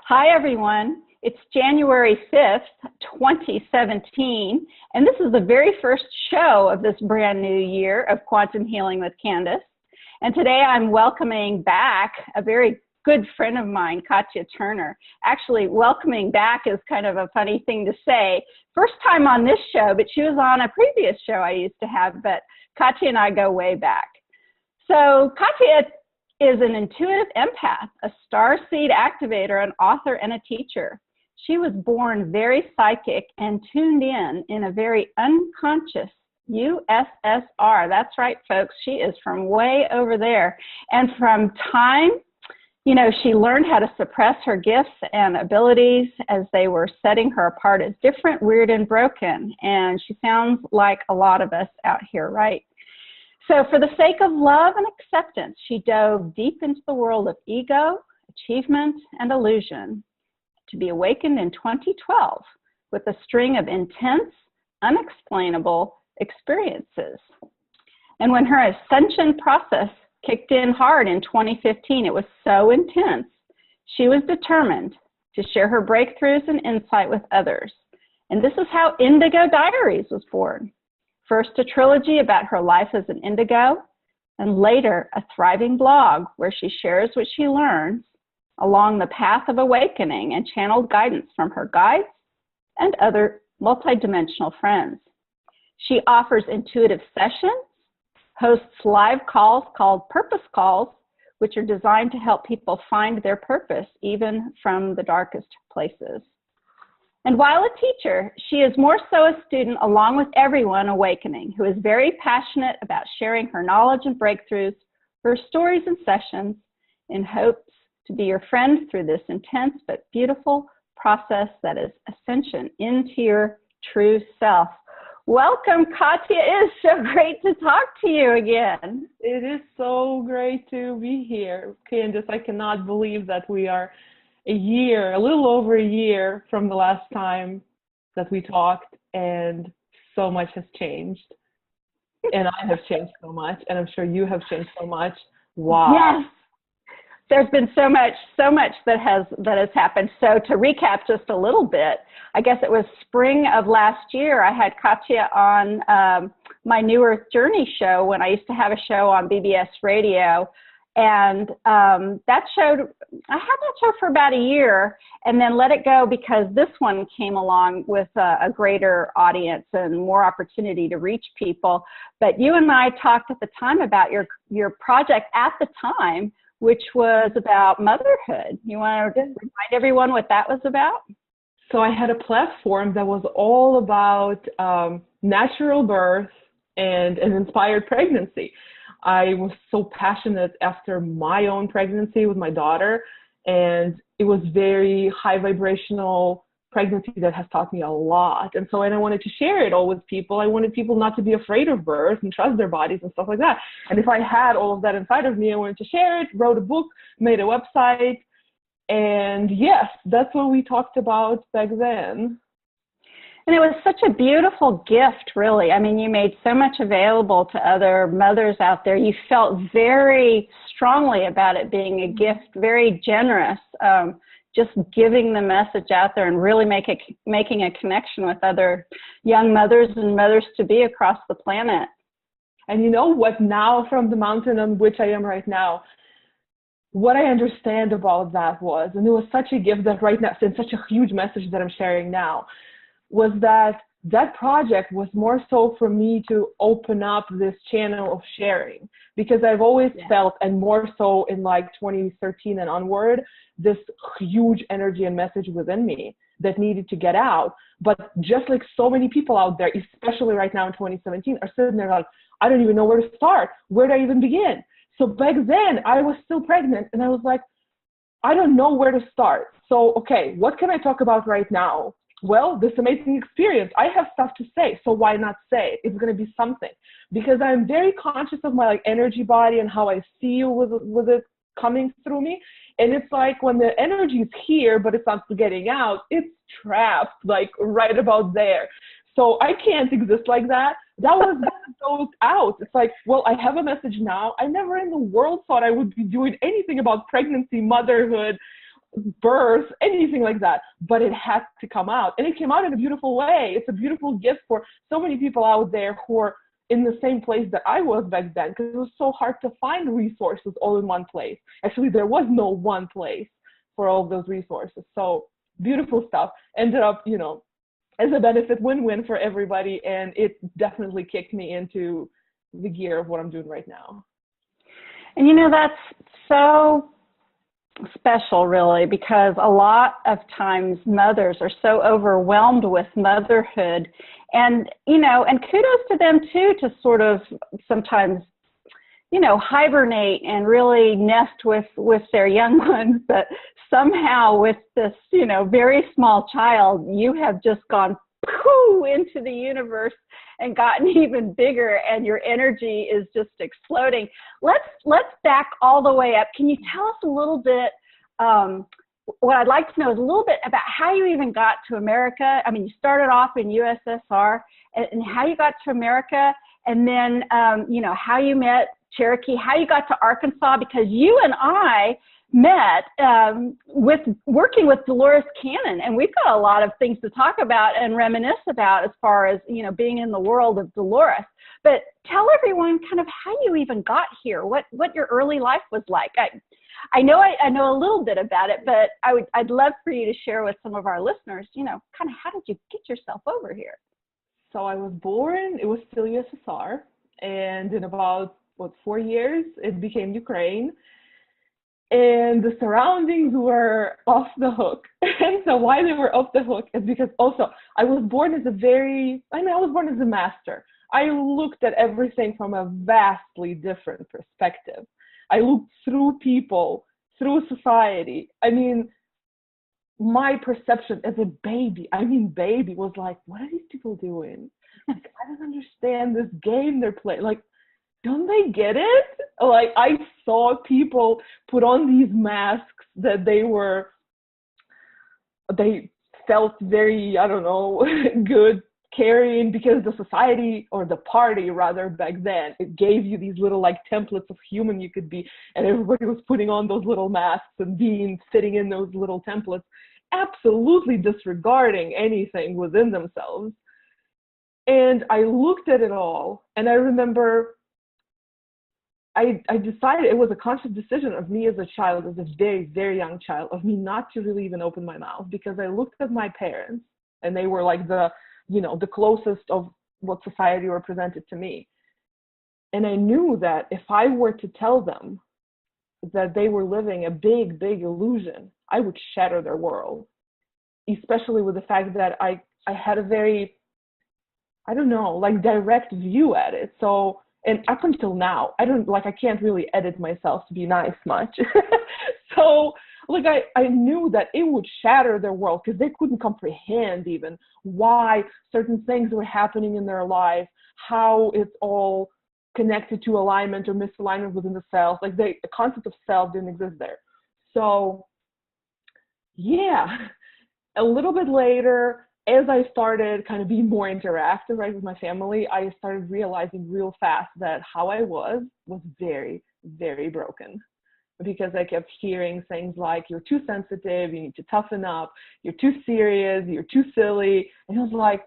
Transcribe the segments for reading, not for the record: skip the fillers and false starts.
Hi, everyone. It's January 5th, 2017, and this is the very first show of this brand new year of Quantum Healing with Candace. And today I'm welcoming back a very good friend of mine, Katya Turner. Actually, welcoming back is kind of a funny thing to say. First time on this show, but she was on a previous show I used to have, but Katya and I go way back. So Katya is an intuitive empath, a starseed activator, an author, and a teacher. She was born very psychic and tuned in a very unconscious USSR. That's right, folks. She is from way over there. And from time, she learned how to suppress her gifts and abilities as they were setting her apart as different, weird, and broken. And she sounds like a lot of us out here, right? So for the sake of love and acceptance, she dove deep into the world of ego, achievement, and illusion to be awakened in 2012 with a string of intense, unexplainable experiences. And when her ascension process kicked in hard in 2015, it was so intense, she was determined to share her breakthroughs and insight with others. And this is how Indigo Diaries was born. First, a trilogy about her life as an indigo, and later a thriving blog where she shares what she learns along the path of awakening and channeled guidance from her guides and other multidimensional friends. She offers intuitive sessions, hosts live calls called Purpose Calls, which are designed to help people find their purpose even from the darkest places. And while a teacher, she is more so a student along with everyone awakening who is very passionate about sharing her knowledge and breakthroughs, her stories and sessions in hopes to be your friend through this intense but beautiful process that is ascension into your true self. Welcome, Katya. It is so great to talk to you again. It is so great to be here, Candace. I cannot believe that we are a little over a year from the last time that we talked, and so much has changed. And I have changed so much, and I'm sure you have changed so much. Wow. Yes. There's been so much that has happened. So to recap just a little bit, I guess it was spring of last year, I had Katya on my New Earth Journey show when I used to have a show on BBS Radio. And I had that show for about a year and then let it go because this one came along with a greater audience and more opportunity to reach people. But you and I talked at the time about your project at the time, which was about motherhood. You want to remind everyone what that was about? So I had a platform that was all about natural birth and an inspired pregnancy. I was so passionate after my own pregnancy with my daughter, and it was very high vibrational pregnancy that has taught me a lot. And so when I wanted to share it all with people, I wanted people not to be afraid of birth and trust their bodies and stuff like that. And if I had all of that inside of me, I wanted to share it, wrote a book, made a website. And yes, that's what we talked about back then. And it was such a beautiful gift, really. I mean, you made so much available to other mothers out there. You felt very strongly about it being a gift, very generous, just giving the message out there and really making a connection with other young mothers and mothers-to-be across the planet. And you know what, now from the mountain on which I am right now, what I understand about that was, and it was such a gift that right now, and such a huge message that I'm sharing now, was that project was more so for me to open up this channel of sharing, because I've always felt, and more so in like 2013 and onward, this huge energy and message within me that needed to get out. But just like so many people out there, especially right now in 2017, are sitting there like, I don't even know where to start. Where do I even begin? So back then I was still pregnant and I was like, I don't know where to start. So, okay, what can I talk about right now? Well, this amazing experience, I have stuff to say, so why not say it? It's going to be something, because I'm very conscious of my energy body and how I feel with it coming through me. And it's like when the energy is here, but it's not getting out, it's trapped right about there. So I can't exist like that. That was goes out. It's like, well, I have a message now. I never in the world thought I would be doing anything about pregnancy, motherhood, birth, anything like that, but it had to come out. And it came out in a beautiful way. It's a beautiful gift for so many people out there who are in the same place that I was back then, because it was so hard to find resources all in one place. Actually, there was no one place for all of those resources. So beautiful stuff. Ended up, you know, as a benefit win-win for everybody. And it definitely kicked me into the gear of what I'm doing right now. And you know, that's so special, really, because a lot of times mothers are so overwhelmed with motherhood, and you know, and kudos to them too, to sort of sometimes, you know, hibernate and really nest with their young ones. But somehow with this, you know, very small child, you have just gone pooh into the universe and gotten even bigger, and your energy is just exploding. Let's back all the way up. Can you tell us a little bit, what I'd like to know is a little bit about how you even got to America. I mean, you started off in USSR, and how you got to America, and then, you know, how you met Cherokee, how you got to Arkansas, because you and I met with working with Dolores Cannon, and we've got a lot of things to talk about and reminisce about as far as, you know, being in the world of Dolores. But tell everyone kind of how you even got here, what your early life was like. I know a little bit about it, but I'd love for you to share with some of our listeners, you know, kind of how did you get yourself over here? So I was born, it was still USSR, and in about 4 years it became Ukraine. And the surroundings were off the hook. And so why they were off the hook is because also I was born as a master. I looked at everything from a vastly different perspective. I looked through people, through society. I mean, my perception as a baby was like, what are these people doing? Like, I don't understand this game they're playing. Like, don't they get it? Like, I saw people put on these masks that they felt very, I don't know, good carrying, because the society, or the party rather, back then, it gave you these little like templates of human you could be, and everybody was putting on those little masks and fitting in those little templates, absolutely disregarding anything within themselves. And I looked at it all, and I remember I decided, it was a conscious decision of me as a child, as a very, very young child, of me not to really even open my mouth, because I looked at my parents, and they were like the closest of what society represented to me. And I knew that if I were to tell them that they were living a big, big illusion, I would shatter their world, especially with the fact that I had a very, I don't know, like direct view at it. So, and up until now, I can't really edit myself to be nice much. So, like, I knew that it would shatter their world, because they couldn't comprehend even why certain things were happening in their life, how it's all connected to alignment or misalignment within the self. Like, the concept of self didn't exist there. So, yeah, a little bit later, as I started kind of being more interactive, right, with my family, I started realizing real fast that how I was very, very broken, because I kept hearing things like, you're too sensitive, you need to toughen up, you're too serious, you're too silly. And I was like,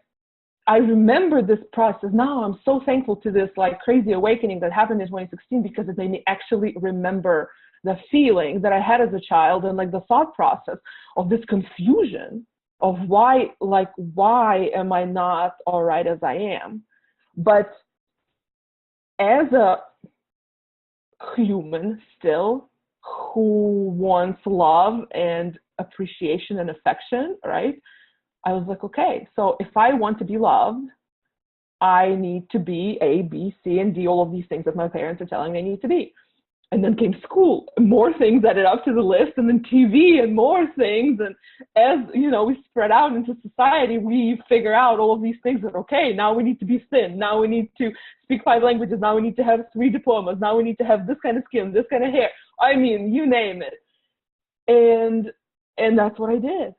I remember this process. Now I'm so thankful to this like crazy awakening that happened in 2016, because it made me actually remember the feeling that I had as a child, and like the thought process of this confusion of why am I not all right as I am? But as a human still who wants love and appreciation and affection, right? I was like, okay, so if I want to be loved, I need to be A, B, C, and D, all of these things that my parents are telling me I need to be. And then came school, more things added up to the list, and then TV and more things. And as, you know, we spread out into society, we figure out all of these things that, okay, now we need to be thin. Now we need to speak 5 languages. Now we need to have 3 diplomas. Now we need to have this kind of skin, this kind of hair. I mean, you name it. And that's what I did.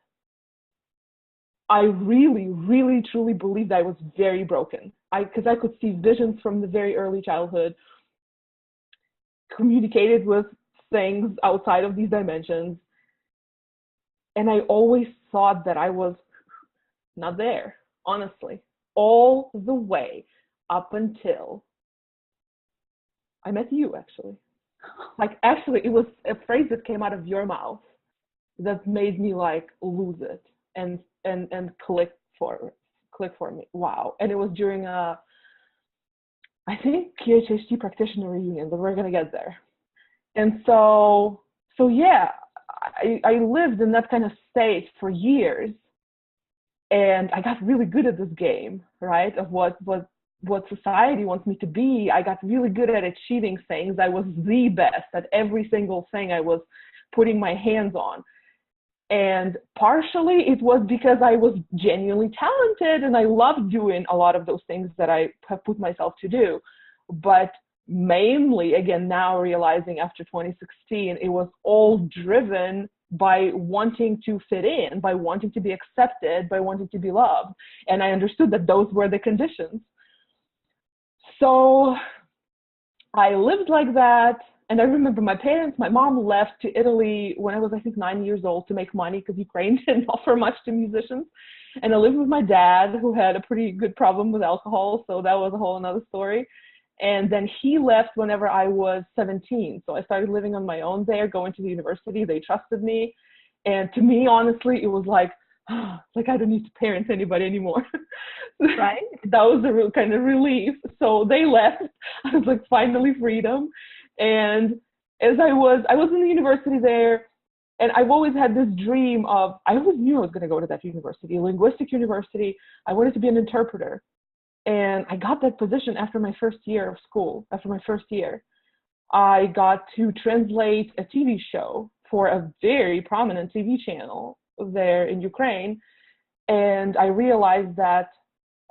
I really, really, truly believed I was very broken. Because I could see visions from the very early childhood, communicated with things outside of these dimensions, And I always thought that I was not there, honestly, all the way up until I met you, actually. Like, actually, it was a phrase that came out of your mouth that made me like lose it and click for me. Wow. And it was during I think PhD practitioner reunion, but we're gonna get there. And so yeah, I lived in that kind of state for years, and I got really good at this game, right? Of what society wants me to be. I got really good at achieving things. I was the best at every single thing I was putting my hands on. And partially it was because I was genuinely talented and I loved doing a lot of those things that I have put myself to do. But mainly, again, now realizing after 2016, it was all driven by wanting to fit in, by wanting to be accepted, by wanting to be loved. And I understood that those were the conditions. So I lived like that. And I remember my mom left to Italy when I was, I think, 9 years old to make money because Ukraine didn't offer much to musicians. And I lived with my dad, who had a pretty good problem with alcohol. So that was a whole another story. And then he left whenever I was 17. So I started living on my own there, going to the university. They trusted me. And to me, honestly, it was like I don't need to parent anybody anymore. Right. That was a real kind of relief. So they left. I was like, finally freedom. And as I was in the university there, and I've always had this dream of, I always knew I was going to go to that university, a linguistic university. I wanted to be an interpreter. And I got that position after my first year of school. After my first year, I got to translate a TV show for a very prominent TV channel there in Ukraine. And I realized that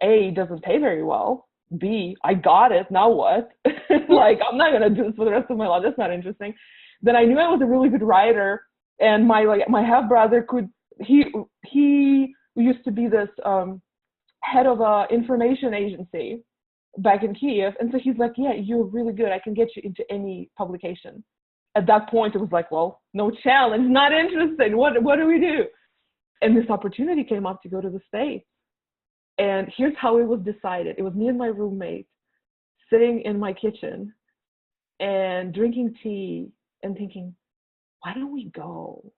A, it doesn't pay very well. B, I got it, now what? Like, I'm not gonna do this for the rest of my life, that's not interesting. Then I knew I was a really good writer, and my half brother he used to be this head of a information agency back in Kiev, and so he's like, yeah, you're really good, I can get you into any publication. At that point it was like, well, no challenge, not interested, what do we do? And this opportunity came up to go to the States. And here's how it was decided. It was me and my roommate sitting in my kitchen and drinking tea and thinking, why don't we go? I'm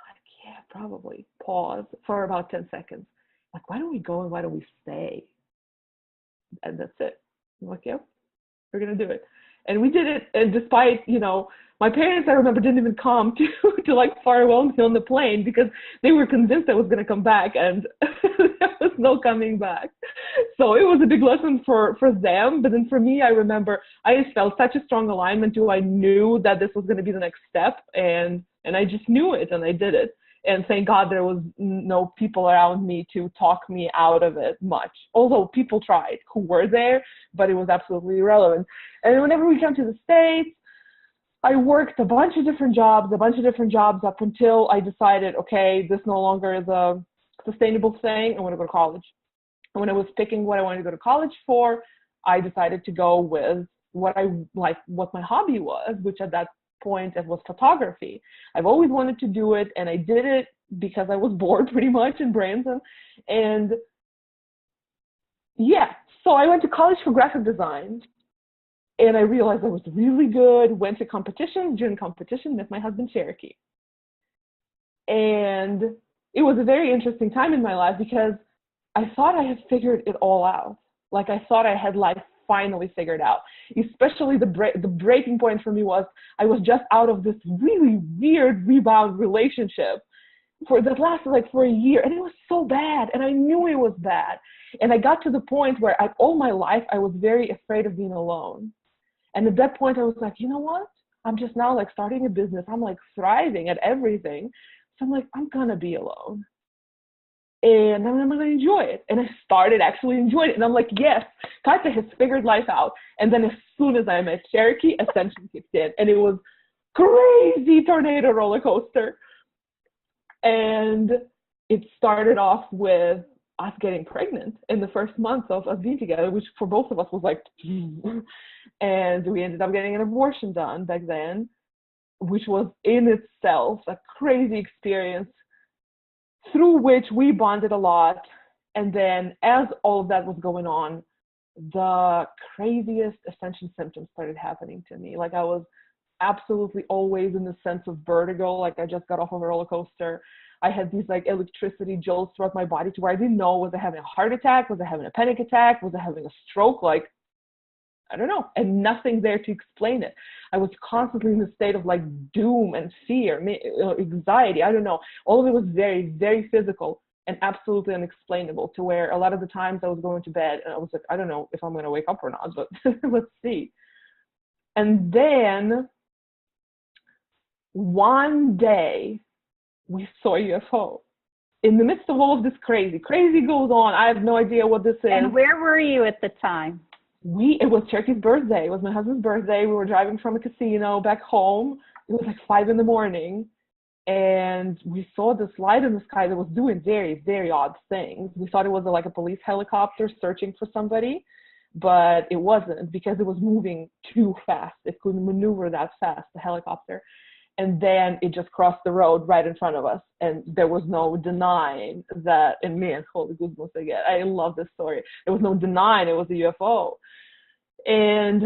like, yeah, probably. Pause for about 10 seconds. Like, why don't we go and why don't we stay? And that's it. I'm like, yep, we're going to do it. And we did it. And despite, my parents, I remember, didn't even come to like farewell me on the plane because they were convinced I was going to come back, and there was no coming back. So it was a big lesson for them. But then for me, I remember I just felt such a strong alignment to, I knew that this was going to be the next step, and I just knew it, and I did it. And thank God there was no people around me to talk me out of it much. Although people tried who were there, but it was absolutely irrelevant. And whenever we came to the States, I worked a bunch of different jobs up until I decided, okay, this no longer is a sustainable thing. I want to go to college. And when I was picking what I wanted to go to college for, I decided to go with what my hobby was, which at that point it was photography. I've always wanted to do it, and I did it because I was bored pretty much in Branson. And yeah, so I went to college for graphic design. And I realized I was really good, went to competition, during competition, met my husband, Cherokee. And it was a very interesting time in my life because I thought I had figured it all out. Like, I thought I had life finally figured out. Especially the breaking point for me was I was just out of this really weird rebound relationship that lasted like for a year. And it was so bad. And I knew it was bad. And I got to the point where all my life I was very afraid of being alone. And at that point, I was like, you know what? I'm just now like starting a business. I'm like thriving at everything. So I'm like, I'm going to be alone. And I'm going to enjoy it. And I started actually enjoying it. And I'm like, yes, Katya has figured life out. And then as soon as I met Cherokee, Ascension kicked in. And it was crazy tornado roller coaster. And it started off with us getting pregnant in the first month of us being together, which for both of us was like, and we ended up getting an abortion done back then, which was in itself a crazy experience. through which we bonded a lot. And then as all of that was going on, the craziest ascension symptoms started happening to me. Like I was absolutely always in the sense of vertigo, like I just got off of a roller coaster. I had these like electricity jolts throughout my body to where I didn't know, was I having a heart attack? Was I having a panic attack? Was I having a stroke? Like, I don't know, and nothing there to explain it. I was constantly in a state of like doom and fear, anxiety. I don't know. All of it was very, very physical and absolutely unexplainable, to where a lot of the times I was going to bed and I was like, I don't know if I'm going to wake up or not, but let's see. And then one day we saw a UFO. In the midst of all of this crazy goes on. I have no idea what this is. And where were you at the time? It was Cherokee birthday. It was my husband's birthday. We were driving from a casino back home. It was like 5 a.m. and we saw this light in the sky that was doing very, very odd things. We thought it was like a police helicopter searching for somebody, but it wasn't, because it was moving too fast. It couldn't maneuver that fast, the helicopter. And then it just crossed the road right in front of us, and there was no denying that. And man, holy goosebumps again. I love this story. There was no denying it was a UFO. And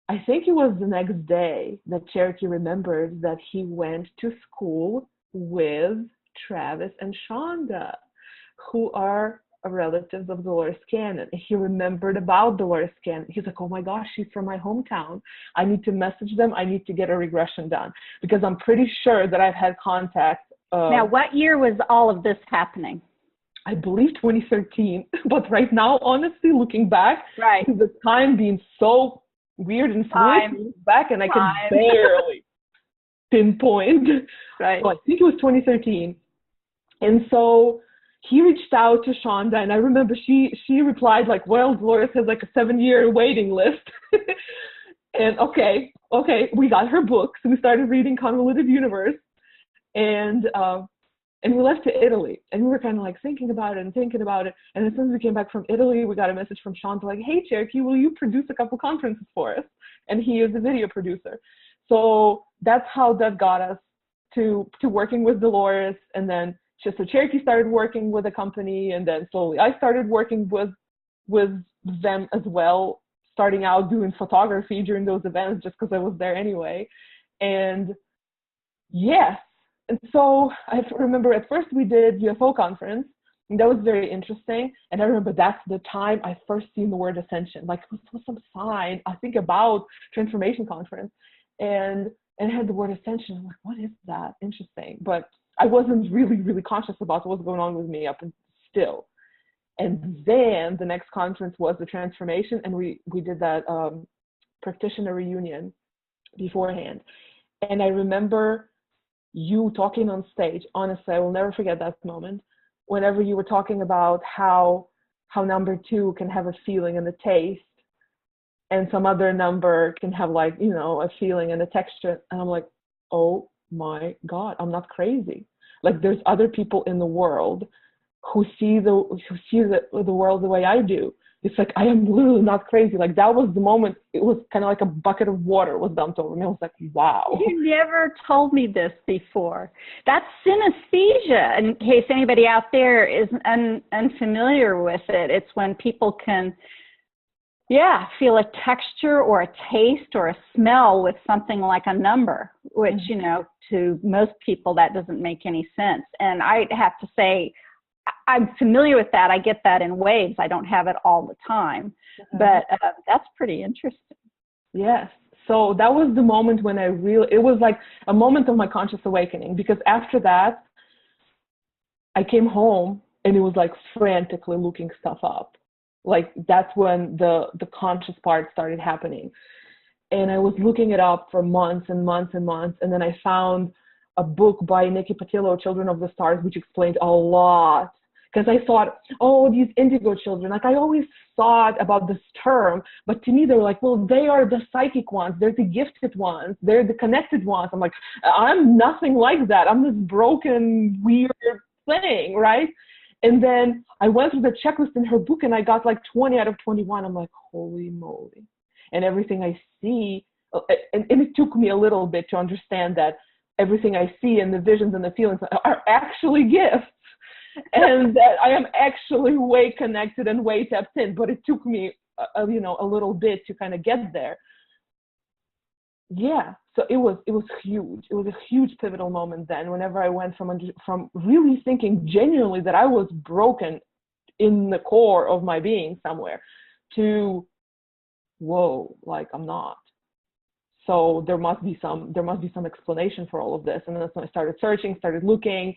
I think it was the next day that Cherokee remembered that he went to school with Travis and Shonda, who are relatives of Dolores Cannon. He remembered about Dolores Cannon. He's like, oh my gosh, she's from my hometown. I need to message them. I need to get a regression done, because I'm pretty sure that I've had contact. Now, what year was all of this happening? I believe 2013. But right now, honestly, looking back, right, the time being so weird and fluid back, and I can barely pinpoint. Right. So I think it was 2013. And so he reached out to Shonda, and I remember she replied like, well, Dolores has like a 7-year waiting list. And okay, we got her books. We started reading Convoluted Universe, and we left to Italy, and we were kind of like thinking about it. And as soon as we came back from Italy, we got a message from Shonda like, hey, Cherokee, will you produce a couple conferences for us? And he is a video producer. So that's how that got us to working with Dolores. And then so Cherokee started working with a company, and then slowly I started working with them as well, starting out doing photography during those events just because I was there anyway. And yes, and so I remember at first we did UFO conference, and that was very interesting. And I remember that's the time I first seen the word ascension, like it was some sign, I think, about transformation conference, and it had the word ascension. I'm like, what is that? Interesting. But I wasn't really conscious about what was going on with me up until still. And then the next conference was the transformation, and we did that practitioner reunion beforehand. And I remember you talking on stage. Honestly, I will never forget that moment. Whenever you were talking about how number 2 can have a feeling and a taste, and some other number can have like, a feeling and a texture. And I'm like, oh my God, I'm not crazy. Like there's other people in the world who see the world the way I do. It's like, I am literally not crazy. Like that was the moment. It was kind of like a bucket of water was dumped over me. I was like, wow. You never told me this before. That's synesthesia. In case anybody out there is unfamiliar with it, it's when people can, feel a texture or a taste or a smell with something like a number, which, to most people, that doesn't make any sense. And I have to say, I'm familiar with that. I get that in waves. I don't have it all the time, but that's pretty interesting. Yes. So that was the moment when it was like a moment of my conscious awakening, because after that, I came home and it was like frantically looking stuff up. Like that's when the conscious part started happening. And I was looking it up for months and months and months. And then I found a book by Nikki Patillo, Children of the Stars, which explained a lot. Because I thought, oh, these indigo children, like I always thought about this term, but to me, they were like, well, they are the psychic ones. They're the gifted ones. They're the connected ones. I'm like, I'm nothing like that. I'm this broken, weird thing, right? And then I went through the checklist in her book and I got like 20 out of 21. I'm like, holy moly. And everything I see, and it took me a little bit to understand that everything I see and the visions and the feelings are actually gifts, and that I am actually way connected and way tapped in. But it took me, a little bit to kind of get there. Yeah, so it was huge. It was a huge pivotal moment then. Whenever I went from really thinking genuinely that I was broken in the core of my being somewhere, to whoa, like I'm not. So there must be some explanation for all of this. And that's when I started searching, started looking,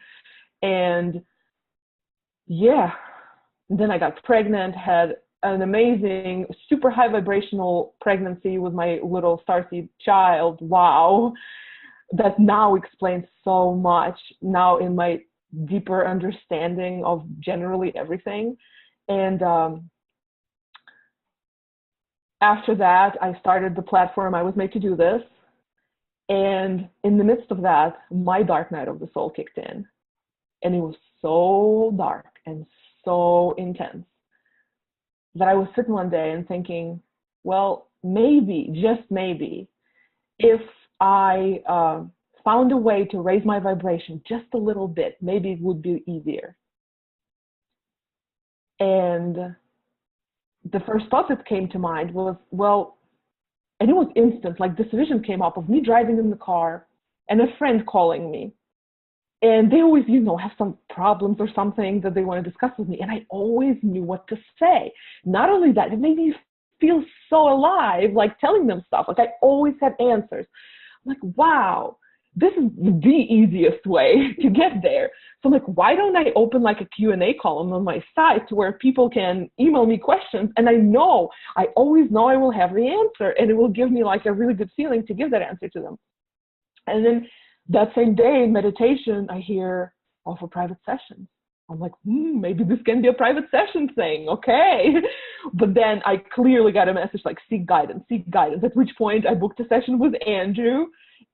and yeah, then I got pregnant, had an amazing, super high vibrational pregnancy with my little starseed child. Wow. That now explains so much now in my deeper understanding of generally everything. And after that, I started the platform. I was made to do this. And in the midst of that, my dark night of the soul kicked in. And it was so dark and so intense that I was sitting one day and thinking, well, maybe, just maybe, if I found a way to raise my vibration just a little bit, maybe it would be easier. And the first thought that came to mind was, well, and it was instant, like this vision came up of me driving in the car and a friend calling me. And they always, have some problems or something that they want to discuss with me. And I always knew what to say. Not only that, it made me feel so alive, like telling them stuff. Like I always had answers. I'm like, wow, this is the easiest way to get there. So I'm like, why don't I open like a Q&A column on my site where people can email me questions? And I always know I will have the answer, and it will give me like a really good feeling to give that answer to them. And then that same day in meditation, I hear offer private sessions. I'm like, maybe this can be a private session thing. Okay. But then I clearly got a message like, seek guidance, at which point I booked a session with Andrew.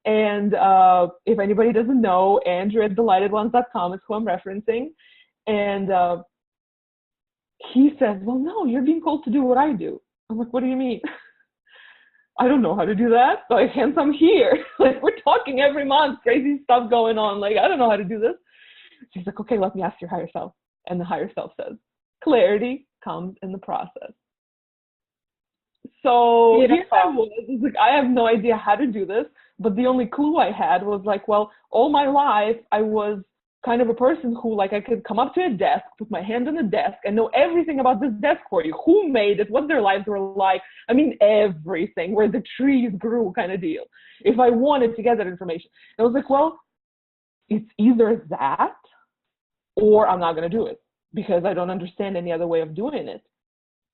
And if anybody doesn't know, Andrew at delightedones.com is who I'm referencing. And he says, well, no, you're being called to do what I do. I'm like, what do you mean? I don't know how to do that. So hence I'm here. Like we're talking every month, crazy stuff going on. Like, I don't know how to do this. She's like, okay, let me ask your higher self. And the higher self says, clarity comes in the process. So here I was like, I have no idea how to do this. But the only clue I had was like, well, all my life I was kind of a person who like I could come up to a desk, put my hand on the desk and know everything about this desk for you. Who made it, what their lives were like. I mean, everything, where the trees grew kind of deal. If I wanted to get that information. I was like, well, it's either that or I'm not going to do it because I don't understand any other way of doing it.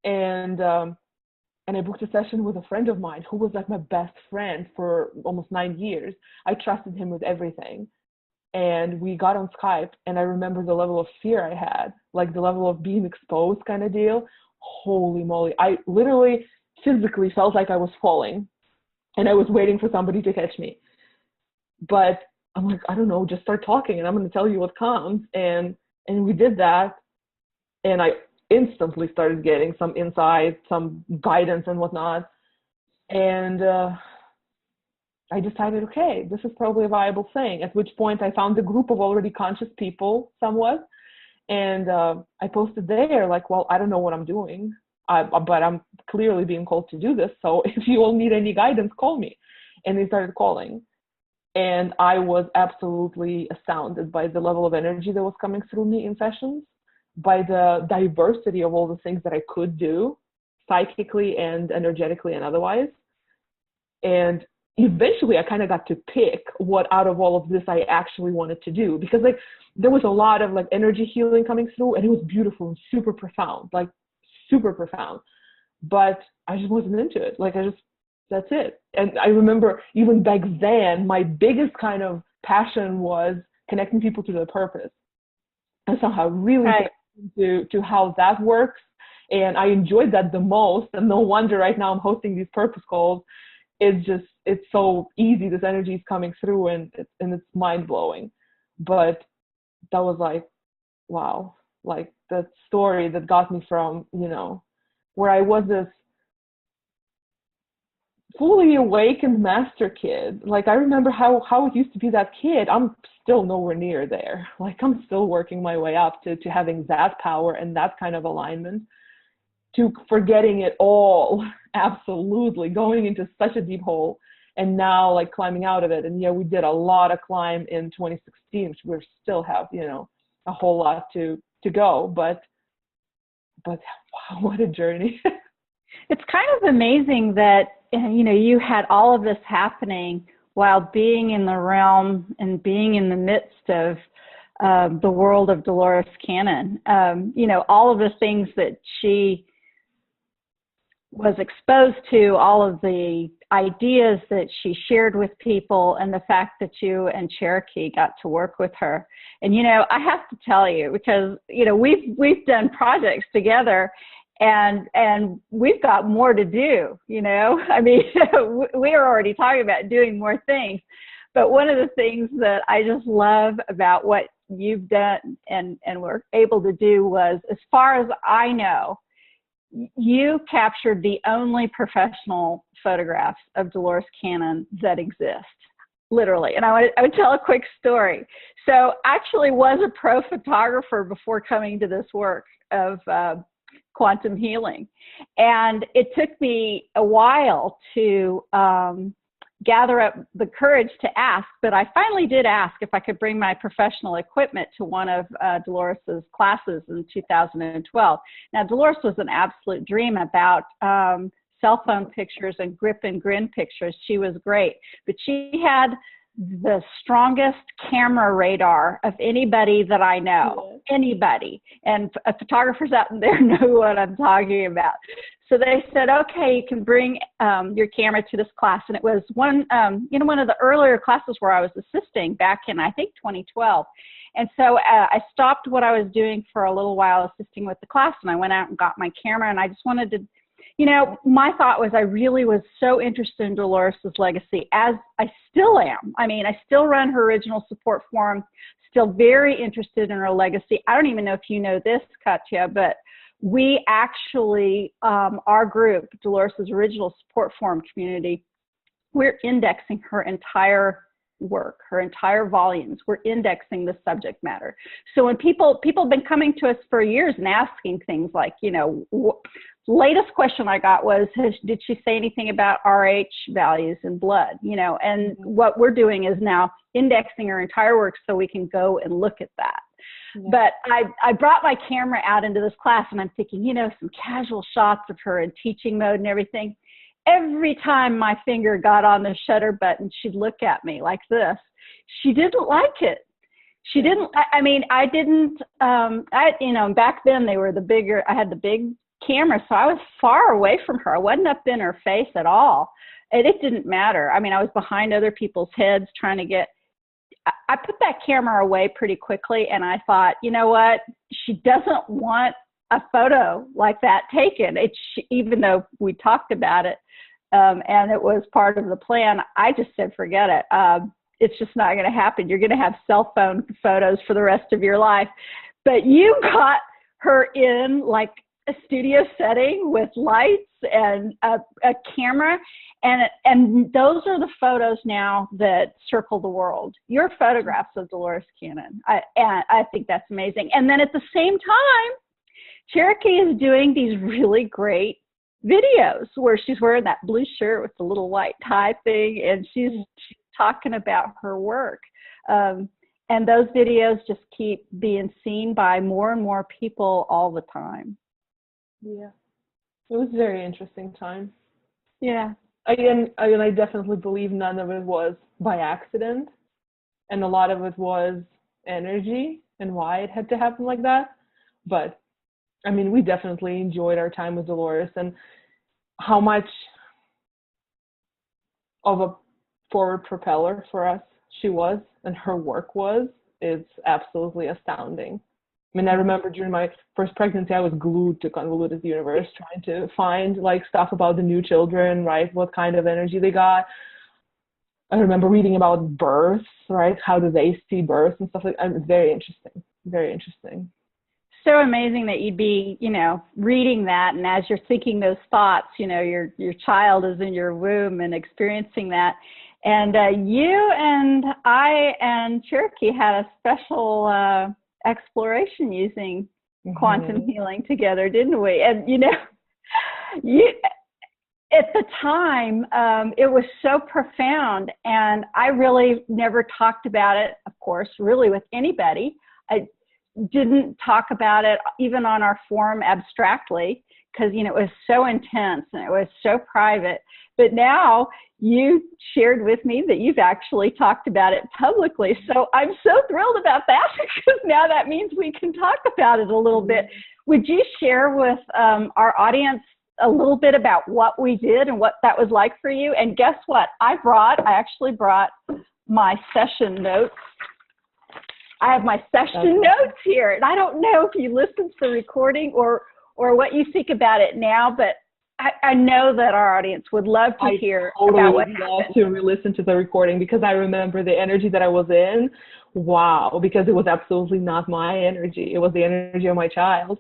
And I booked a session with a friend of mine who was like my best friend for almost 9 years. I trusted him with everything. And we got on Skype, and I remember the level of fear I had, like the level of being exposed kind of deal. Holy moly. I literally physically felt like I was falling, and I was waiting for somebody to catch me. But I'm like, I don't know, just start talking, and I'm going to tell you what comes. And we did that, and I instantly started getting some insight, some guidance and whatnot. And I decided, okay, this is probably a viable thing, at which point I found a group of already conscious people somewhat. And I posted there like, well, I don't know what I'm doing, but I'm clearly being called to do this. So if you all need any guidance, call me. And they started calling. And I was absolutely astounded by the level of energy that was coming through me in sessions, by the diversity of all the things that I could do psychically and energetically and otherwise. And eventually I kind of got to pick what out of all of this I actually wanted to do, because like there was a lot of like energy healing coming through, and it was beautiful and super profound, like super profound, but I just wasn't into it. Like that's it. And I remember even back then, my biggest kind of passion was connecting people to their purpose, and somehow really to how that works. And I enjoyed that the most. And no wonder right now I'm hosting these purpose calls. It's so easy. This energy is coming through, and it's mind blowing. But that was like, wow, like that story that got me from, where I was this fully awakened master kid. Like, I remember how it used to be that kid. I'm still nowhere near there. Like, I'm still working my way up to having that power and that kind of alignment, to forgetting it all, absolutely, going into such a deep hole, and now like climbing out of it. And yeah, we did a lot of climb in 2016, which we still have, you know, a whole lot to go, but wow, what a journey. It's kind of amazing that, you know, you had all of this happening while being in the realm and being in the midst of the world of Dolores Cannon. You know, all of the things that she was exposed to, all of the ideas that she shared with people, and the fact that you and Cherokee got to work with her. And, you know, I have to tell you, because, you know, we've done projects together, and we've got more to do, you know. I mean, we are already talking about doing more things. But one of the things that I just love about what you've done and were able to do was, as far as I know, you captured the only professional photographs of Dolores Cannon that exist, literally. And I would tell a quick story. So I actually was a pro photographer before coming to this work of quantum healing. And it took me a while to gather up the courage to ask, but I finally did ask if I could bring my professional equipment to one of Dolores's classes in 2012. Now, Dolores was an absolute dream about cell phone pictures and grip and grin pictures. She was great, but she had the strongest camera radar of anybody that I know, anybody. And photographers out there know what I'm talking about. So they said, okay, you can bring your camera to this class. And it was one, you know, one of the earlier classes where I was assisting back in, I think, 2012. And so I stopped what I was doing for a little while assisting with the class, and I went out and got my camera, and I just wanted to, you know, my thought was I really was so interested in Dolores's legacy, as I still am. I mean, I still run her original support forum, still very interested in her legacy. I don't even know if you know this, Katya, but we actually, our group, Dolores's original support forum community, we're indexing her entire work, her entire volumes. We're indexing the subject matter. So when people have been coming to us for years and asking things like, you know, latest question I got was, did she say anything about RH values in blood? You know, and what we're doing is now indexing her entire work so we can go and look at that. Yeah. But I brought my camera out into this class, and I'm thinking, you know, some casual shots of her in teaching mode and everything. Every time my finger got on the shutter button, she'd look at me like this. She didn't like it. She didn't, I mean, I didn't, you know, back then they were the bigger, I had the big camera, so I was far away from her. I wasn't up in her face at all. And it didn't matter. I mean, I was behind other people's heads trying to get, I put that camera away pretty quickly, and I thought, you know what? She doesn't want a photo like that taken. Even though we talked about it, and it was part of the plan, I just said, forget it. It's just not going to happen. You're going to have cell phone photos for the rest of your life. But you got her in like a studio setting with lights and a camera. And those are the photos now that circle the world. Your photographs of Dolores Cannon. And I think that's amazing. And then at the same time, Cherokee is doing these really great videos where she's wearing that blue shirt with the little white tie thing, and she's talking about her work. And those videos just keep being seen by more and more people all the time. Yeah, it was a very interesting time. Yeah. I definitely believe none of it was by accident, and a lot of it was energy and why it had to happen like that. But I mean, we definitely enjoyed our time with Dolores, and how much of a forward propeller for us she was and her work was, is absolutely astounding. I mean, I remember during my first pregnancy, I was glued to Convoluted Universe, trying to find like stuff about the new children, right? What kind of energy they got. I remember reading about births, right? How do they see births and stuff like that. It's very interesting, very interesting. so amazing that you'd be, you know, reading that, and as you're thinking those thoughts, you know, your child is in your womb and experiencing that. And you and I and Cherokee had a special exploration using quantum healing together, didn't we? And, you know, at the time, it was so profound, and I really never talked about it, of course, really with anybody. I didn't talk about it even on our forum abstractly, because, you know, it was so intense and it was so private. But now you shared with me that you've actually talked about it publicly. So I'm so thrilled about that, because now that means we can talk about it a little bit. Would you share with our audience a little bit about what we did and what that was like for you? And guess what? I actually brought my session notes. I have my session notes here, and I don't know if you listened to the recording or what you think about it now, but I know that our audience would love to hear about what happened. I would love to re-listen to the recording, because I remember the energy that I was in. Wow, because it was absolutely not my energy. It was the energy of my child.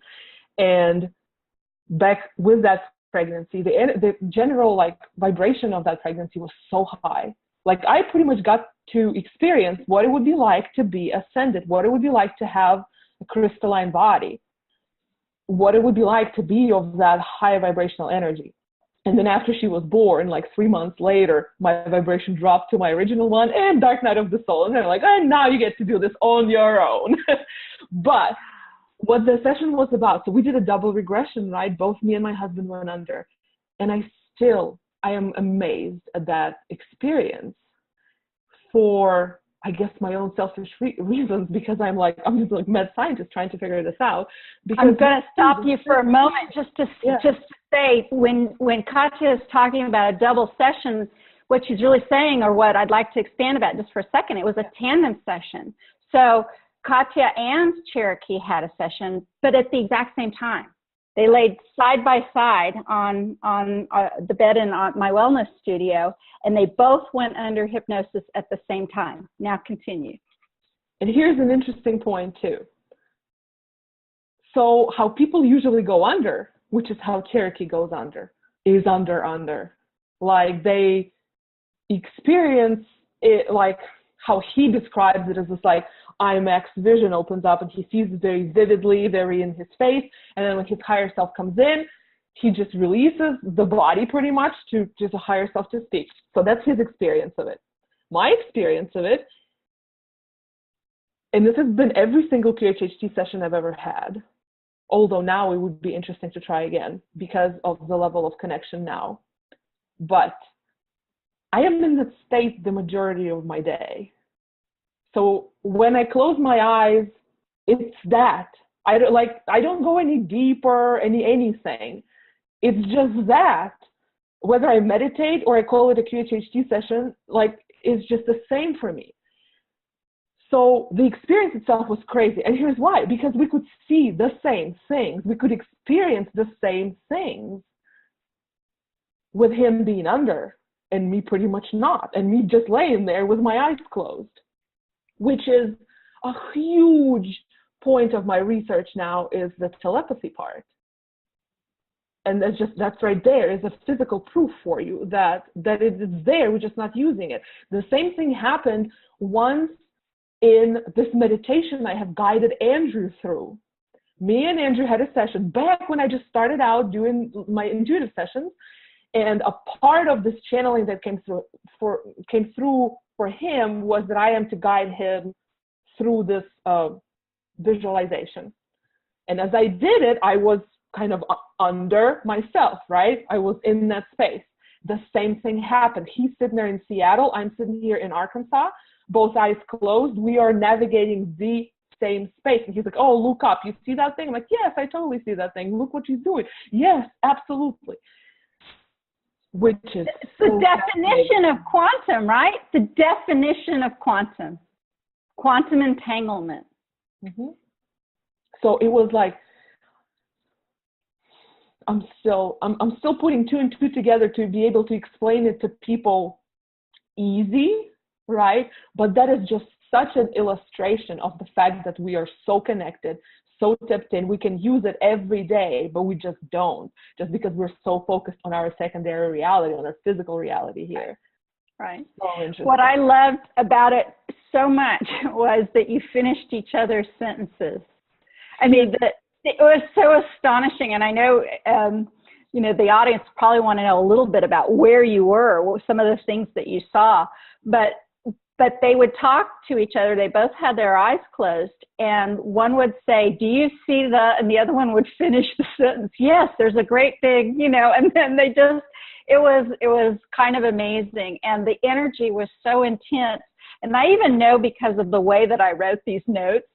And back with that pregnancy, the general like vibration of that pregnancy was so high. Like, I pretty much got to experience what it would be like to be ascended, what it would be like to have a crystalline body, what it would be like to be of that high vibrational energy. And then after she was born, like 3 months later, my vibration dropped to my original one and dark night of the soul. And they're like, oh, now you get to do this on your own. But what the session was about, so we did a double regression, right? Both me and my husband went under. And I am amazed at that experience for, I guess, my own selfish reasons, because I'm just like mad scientist trying to figure this out. Because I'm going to stop you for a moment just to say, when Katya is talking about a double session, what she's really saying, or what I'd like to expand about just for a second, it was a tandem session. So Katya and Cherokee had a session, but at the exact same time. They laid side by side on the bed in my wellness studio, and they both went under hypnosis at the same time. Now continue. And here's an interesting point too. So how people usually go under, which is how Cherokee goes under, is under. Like, they experience it like how he describes it, as this like IMAX vision opens up and he sees it very vividly, very in his face. And then when his higher self comes in, he just releases the body pretty much to just a higher self to speak. So that's his experience of it. My experience of it, and this has been every single QHHT session I've ever had, although now it would be interesting to try again because of the level of connection now. But I am in that state the majority of my day. So when I close my eyes, it's that. I don't go any deeper, anything. It's just that. Whether I meditate or I call it a QHHT session, like, it's just the same for me. So the experience itself was crazy. And here's why. Because we could see the same things. We could experience the same things with him being under and me pretty much not. And me just laying there with my eyes closed, which is a huge point of my research now, is the telepathy part. And that's right there is a physical proof for you that it's there, we're just not using it. The same thing happened once in this meditation I have guided Andrew through. Me and Andrew had a session back when I just started out doing my intuitive sessions, and a part of this channeling that came through for him was that I am to guide him through this visualization. And as I did it, I was kind of under myself, right? I was in that space. The same thing happened. He's sitting there in Seattle. I'm sitting here in Arkansas, both eyes closed. We are navigating the same space. And he's like, oh, look up. You see that thing? I'm like, yes, I totally see that thing. Look what she's doing. Yes, absolutely. Which is the definition of quantum, right? The definition of quantum entanglement. Mm-hmm. So it was like, I'm still putting two and two together to be able to explain it to people easy, right? But that is just such an illustration of the fact that we are so connected, so tapped in. We can use it every day, but we just don't, just because we're so focused on our secondary reality, on our physical reality here. Right. So interesting. What I loved about it so much was that you finished each other's sentences. I mean, it was so astonishing. And I know, you know, the audience probably want to know a little bit about where you were, some of the things that you saw, but they would talk to each other. They both had their eyes closed, and one would say, do you see the, and the other one would finish the sentence. Yes, there's a great big, you know, and then they just, it was kind of amazing. And the energy was so intense. And I even know because of the way that I wrote these notes,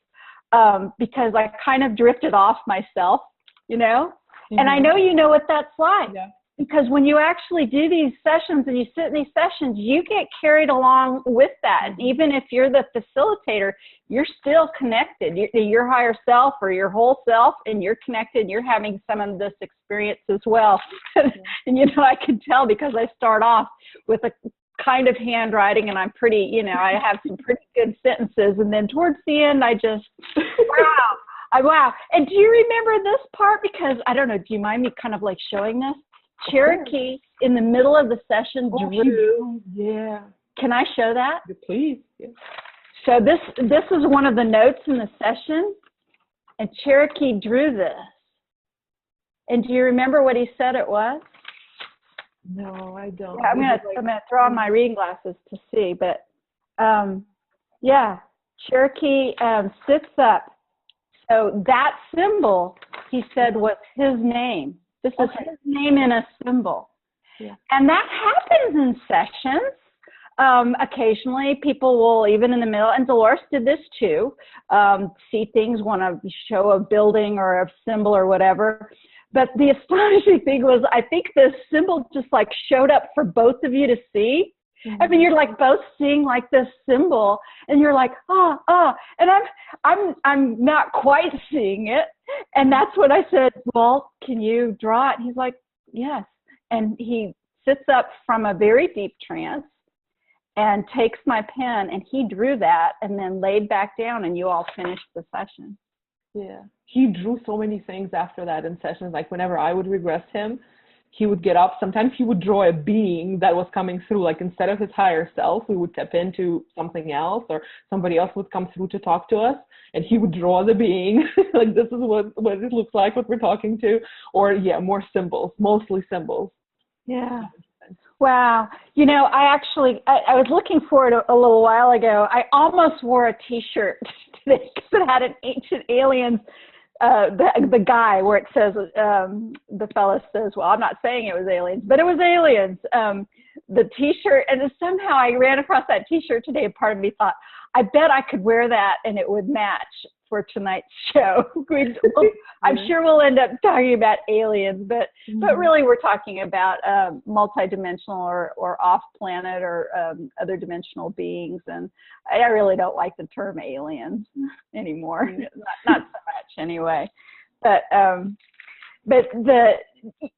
because I kind of drifted off myself, you know, and I know you know what that's like. Yeah. Because when you actually do these sessions and you sit in these sessions, you get carried along with that. And even if you're the facilitator, you're still connected to your higher self or your whole self, and you're connected. You're having some of this experience as well. And, you know, I can tell because I start off with a kind of handwriting, and I'm pretty, you know, I have some pretty good sentences. And then towards the end, I just, wow. And do you remember this part? Because I don't know, do you mind me kind of like showing this? Cherokee in the middle of the session drew. Yeah. Can I show that? Please. Yeah. So this is one of the notes in the session, and Cherokee drew this. And do you remember what he said it was? No, I don't. Yeah, I'm gonna throw on my reading glasses to see, but yeah, Cherokee sits up. So that symbol, he said, was his name. This is his name in a symbol. Yeah. And that happens in sessions. Occasionally people will, even in the middle, and Dolores did this too, see things, want to show a building or a symbol or whatever. But the astonishing thing was, I think the symbol just like showed up for both of you to see. Mm-hmm. I mean, you're like both seeing like this symbol, and you're like, and I'm not quite seeing it. And that's what I said, well, can you draw it? He's like, yes. And he sits up from a very deep trance and takes my pen, and he drew that and then laid back down, and you all finished the session. Yeah. He drew so many things after that in sessions. Like whenever I would regress him, he would get up. Sometimes he would draw a being that was coming through. Like instead of his higher self, we would tap into something else, or somebody else would come through to talk to us, and he would draw the being. Like this is what it looks like, what we're talking to. Or yeah, more symbols, mostly symbols. Yeah. Wow. You know, I was looking for it a little while ago. I almost wore a t-shirt today because it had an Ancient Aliens, the guy where it says, the fellow says, well, I'm not saying it was aliens, but it was aliens. The t-shirt, and somehow I ran across that t-shirt today, and part of me thought, I bet I could wear that and it would match for tonight's show. I'm sure we'll end up talking about aliens, but really we're talking about multidimensional or off-planet or other dimensional beings. And I really don't like the term aliens anymore, not so much anyway. But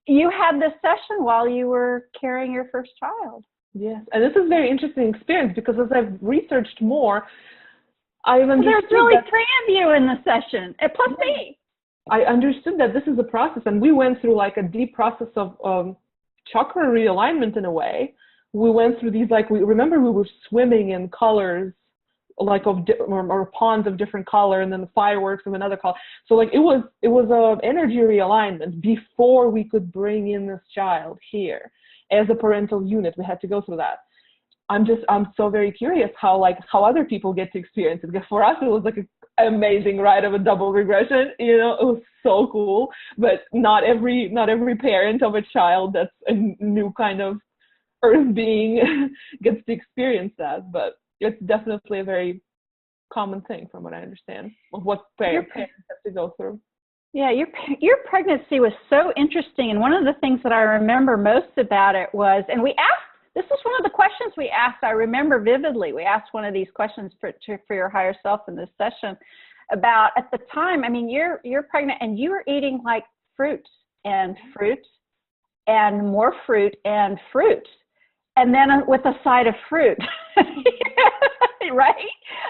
you had this session while you were carrying your first child. Yes, and this is a very interesting experience because as I've researched more, I've understood there's really three of you in the session, and plus me. I understood that this is a process, and we went through like a deep process of chakra realignment in a way. We went through these, like, we were swimming in colors, like or ponds of different color, and then the fireworks of another color. So like it was a energy realignment before we could bring in this child here as a parental unit. We had to go through that. I'm so very curious how other people get to experience it. Because for us, it was like an amazing ride of a double regression. You know, it was so cool. But not every parent of a child that's a new kind of earth being gets to experience that. But it's definitely a very common thing, from what I understand, of what parents have to go through. Yeah, your pregnancy was so interesting. And one of the things that I remember most about it was, and we asked, this is one of the questions we asked, I remember vividly, we asked one of these questions for your higher self in this session about, at the time, I mean, you're pregnant and you were eating like fruit and more fruit and fruit. And then with a side of fruit, right?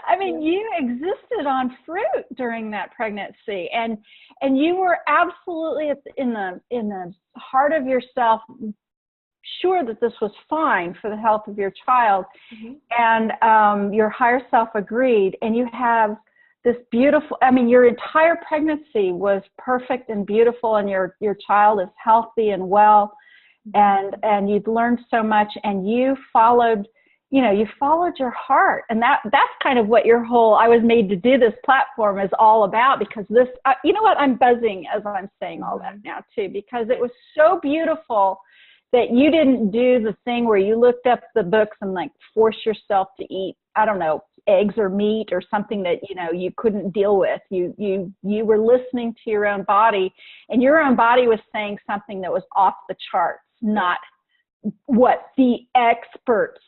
I mean, mean, you existed on fruit during that pregnancy, and you were absolutely in the heart of yourself sure that this was fine for the health of your child. And your higher self agreed, and you have this beautiful, I mean, your entire pregnancy was perfect and beautiful, and your child is healthy and well, and you'd learned so much, and you followed your heart. And that's kind of what your whole I was made to do this platform is all about, because this, you know what, I'm buzzing as I'm saying all that now too, because it was so beautiful that you didn't do the thing where you looked up the books and like force yourself to eat, I don't know, eggs or meat or something that, you know, you couldn't deal with. You were listening to your own body, and your own body was saying something that was off the charts, not what the experts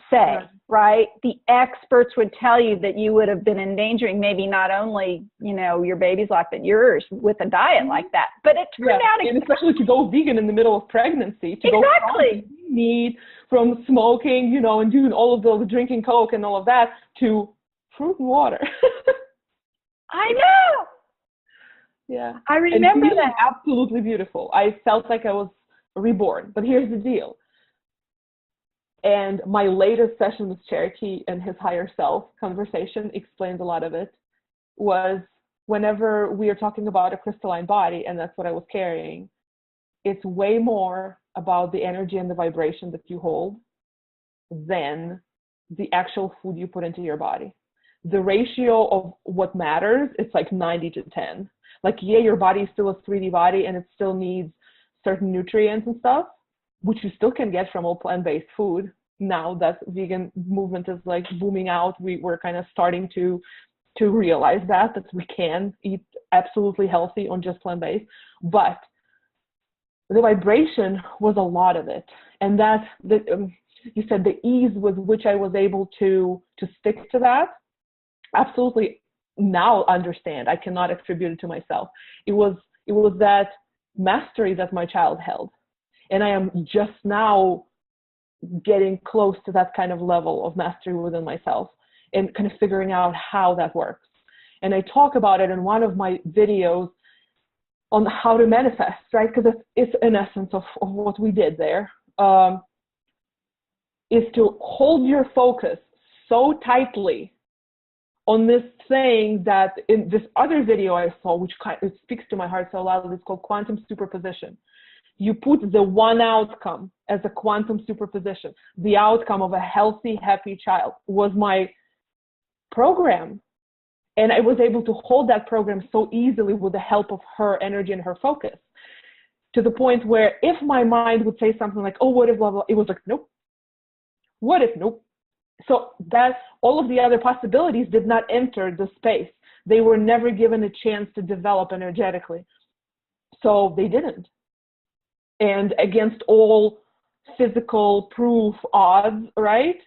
say, right? The experts would tell you that you would have been endangering maybe not only, you know, your baby's life, but yours with a diet like that. But it turned out and especially to go vegan in the middle of pregnancy, to go from meat, from smoking, you know, and doing all of the drinking Coke and all of that, to fruit and water. I know. Yeah. I remember that. Absolutely beautiful. I felt like I was reborn. But here's the deal. And my latest session with Cherokee and his higher self conversation explains a lot of it, was whenever we are talking about a crystalline body, and that's what I was carrying, it's way more about the energy and the vibration that you hold than the actual food you put into your body. The ratio of what matters, it's like 90-10. Like, yeah, your body is still a 3D body and it still needs certain nutrients and stuff, which you still can get from all plant-based food. Now that vegan movement is like booming out, we're kind of starting to realize that we can eat absolutely healthy on just plant-based. But the vibration was a lot of it. And that, you said the ease with which I was able to stick to that, absolutely now understand. I cannot attribute it to myself. It was that mastery that my child held. And I am just now getting close to that kind of level of mastery within myself and kind of figuring out how that works. And I talk about it in one of my videos on how to manifest, right? Because it's an essence of what we did there, is to hold your focus so tightly on this thing that in this other video I saw, which it speaks to my heart so loudly, it's called quantum superposition. You put the one outcome as a quantum superposition. The outcome of a healthy, happy child was my program. And I was able to hold that program so easily with the help of her energy and her focus, to the point where if my mind would say something like, oh, what if blah, blah, it was like, nope. What if, nope. So that all of the other possibilities did not enter the space. They were never given a chance to develop energetically. So they didn't. And against all physical proof odds, right?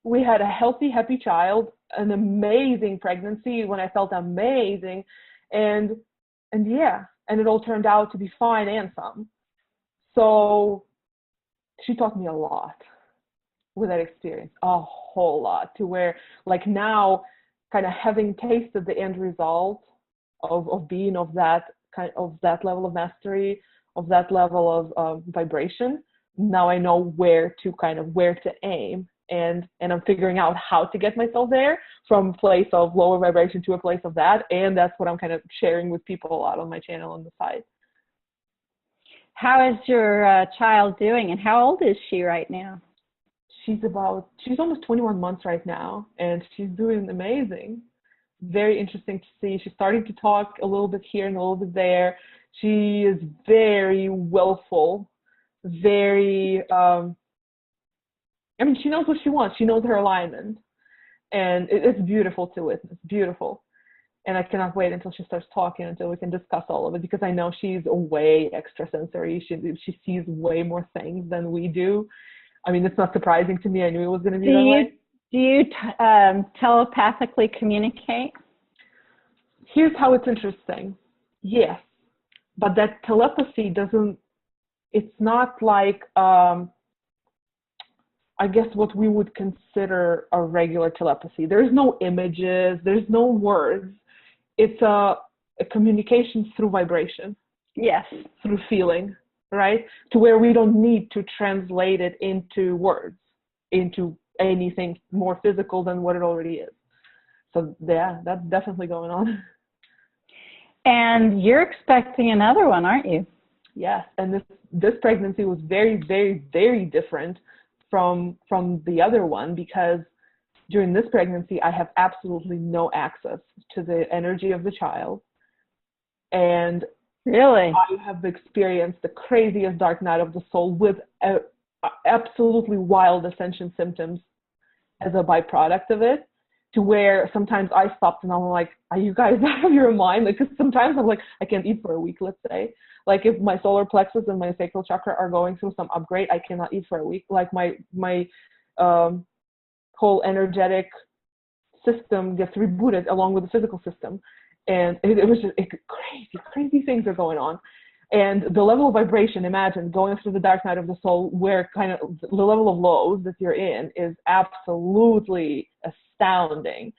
We had a healthy, happy child, an amazing pregnancy when I felt amazing. And yeah, and it all turned out to be fine and some. So she taught me a lot with that experience, a whole lot, to where like now kind of having tasted the end result of being of that level of mastery, of that level of vibration, now I know where to aim, and I'm figuring out how to get myself there from a place of lower vibration to a place of that, and that's what I'm kind of sharing with people a lot on my channel on the side. How is your child doing, and how old is she right now? She's almost 21 months right now, and she's doing amazing. Very interesting to see. She's starting to talk a little bit here and a little bit there. She is very willful, very, she knows what she wants. She knows her alignment, and it's beautiful to witness, beautiful. And I cannot wait until she starts talking, until we can discuss all of it, because I know she's way extrasensory. She sees way more things than we do. I mean, it's not surprising to me. I knew it was going to be that way. Do you telepathically communicate? Here's how it's interesting. Yes, but that telepathy it's not like, how I guess, what we would consider a regular telepathy. There's no images, there's no words. It's a communication through vibration. Yes. Through feeling, right? To where we don't need to translate it into words, into anything more physical than what it already is. So yeah, that's definitely going on. And you're expecting another one, aren't you? Yes, and this pregnancy was very, very, very different from the other one, because during this pregnancy I have absolutely no access to the energy of the child. And really, I have experienced the craziest dark night of the soul with absolutely wild ascension symptoms as a byproduct of it, to where sometimes I stopped and I'm like, are you guys out of your mind? Like, 'cause sometimes I'm like, I can't eat for a week, let's say. Like, if my solar plexus and my sacral chakra are going through some upgrade, I cannot eat for a week. Like, my whole energetic system gets rebooted along with the physical system. And it was just crazy things are going on. And the level of vibration, imagine going through the dark night of the soul, where kind of the level of lows that you're in is absolutely astounding.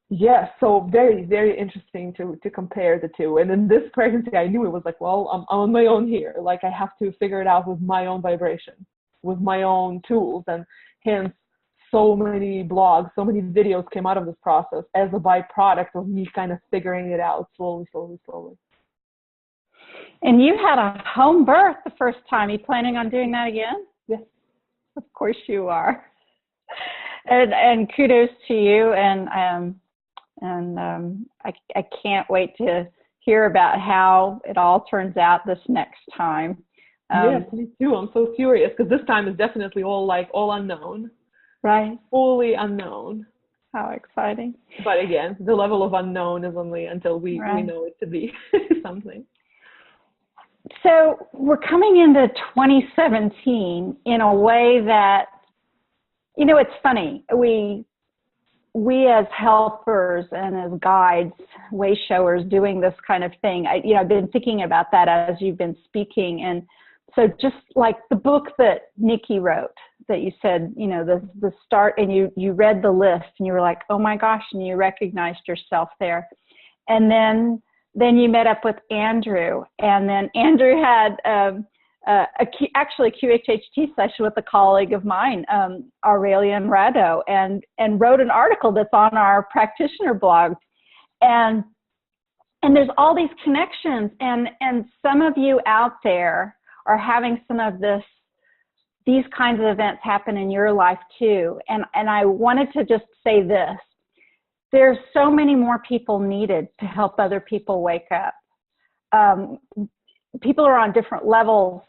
Yes, so very, very interesting to compare the two. And in this pregnancy, I knew it was like, well, I'm on my own here. Like, I have to figure it out with my own vibration, with my own tools. And hence, so many blogs, so many videos came out of this process as a byproduct of me kind of figuring it out slowly. And you had a home birth the first time. You planning on doing that again? Yes. Of course you are. And kudos to you. And I can't wait to hear about how it all turns out this next time. Yes, me too. I'm so curious, because this time is definitely all unknown. Right. Fully unknown. How exciting. But again, the level of unknown is only until we know it to be something. So we're coming into 2017 in a way that, you know, it's funny. We as helpers and as guides, way showers, doing this kind of thing, I've been thinking about that as you've been speaking. And so just like the book that Nikki wrote, that you said, you know, the start, and you read the list and you were like, oh my gosh, and you recognized yourself there. And then you met up with Andrew, and then Andrew had actually a QHHT session with a colleague of mine, Aurelian Rado, and wrote an article that's on our practitioner blog. And there's all these connections, and some of you out there are having some of these kinds of events happen in your life too. And I wanted to just say this. There's so many more people needed to help other people wake up. People are on different levels.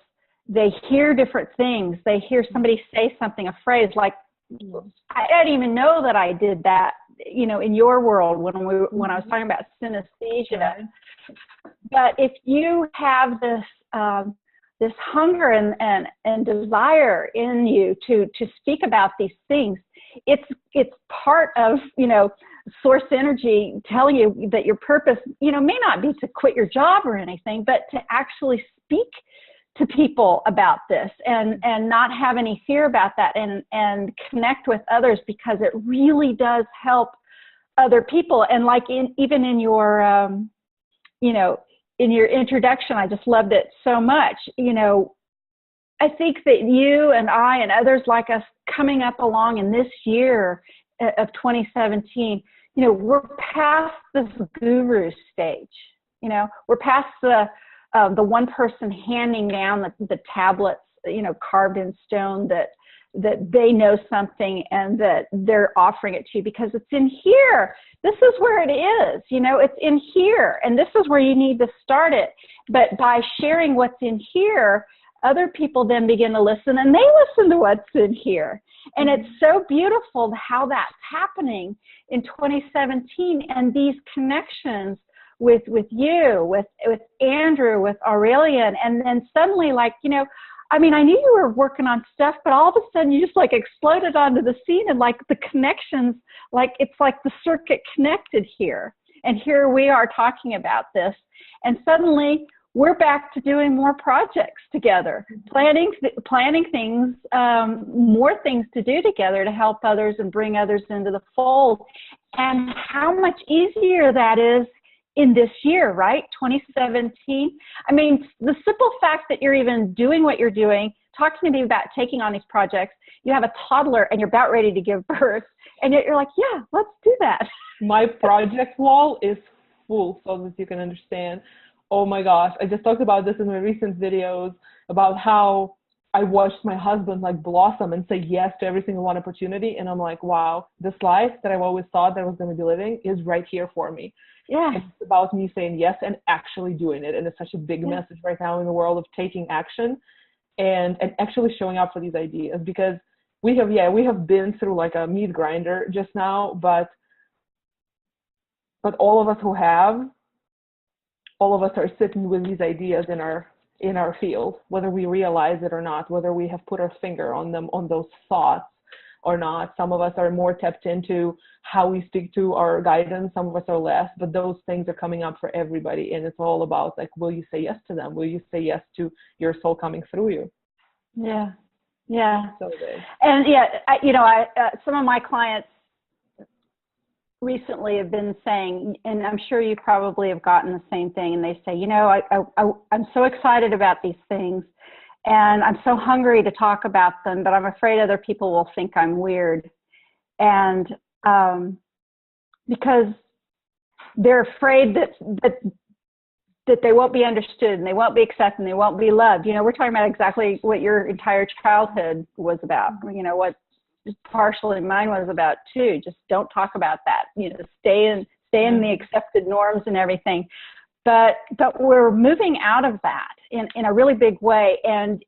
They hear different things. They hear somebody say something, a phrase like, I didn't even know that I did that, you know, in your world when I was talking about synesthesia. But if you have this hunger and desire in you to speak about these things, it's part of, you know, source energy telling you that your purpose, you know, may not be to quit your job or anything, but to actually speak to people about this and not have any fear about that, and connect with others, because it really does help other people. And like even in your, you know, in your introduction, I just loved it so much. You know, I think that you and I and others like us coming up along in this year of 2017, you know, we're past this guru stage. You know, we're past the one person handing down the tablets, you know, carved in stone that they know something and that they're offering it to you because it's in here. This is where it is, you know, it's in here, and this is where you need to start it. But by sharing what's in here, other people then begin to listen, and they listen to what's in here. And it's so beautiful how that's happening in 2017, and these connections with you, with Andrew, with Aurelian, and then suddenly, like, you know, I mean, I knew you were working on stuff, but all of a sudden you just like exploded onto the scene, and like the connections, like it's like the circuit connected here. And here we are talking about this. And suddenly we're back to doing more projects together, planning things, more things to do together to help others and bring others into the fold. And how much easier that is in this year, right? 2017. I mean, the simple fact that you're even doing what you're doing, talking to me about taking on these projects, you have a toddler and you're about ready to give birth, and yet you're like, yeah, let's do that. My project wall is full, so that you can understand. Oh my gosh, I just talked about this in my recent videos about how I watched my husband like blossom and say yes to every single one opportunity. And I'm like, wow, this life that I've always thought that I was going to be living is right here for me. Yeah. It's about me saying yes and actually doing it. And it's such a big message right now in the world of taking action and actually showing up for these ideas, because we have been through like a meat grinder just now, but all of us who have, all of us are sitting with these ideas in our field, whether we realize it or not, whether we have put our finger on them, on those thoughts or not. Some of us are more tapped into how we speak to our guidance. Some of us are less, but those things are coming up for everybody. And it's all about like, will you say yes to them? Will you say yes to your soul coming through you? Yeah. Yeah. So good. And some of my clients recently have been saying, and I'm sure you probably have gotten the same thing, and they say, I'm so excited about these things and I'm so hungry to talk about them, but I'm afraid other people will think I'm weird. And because they're afraid that they won't be understood and they won't be accepted and they won't be loved. We're talking about exactly what your entire childhood was about, what partially mine was about too. Just don't talk about that. Stay in the accepted norms and everything. But we're moving out of that in a really big way. And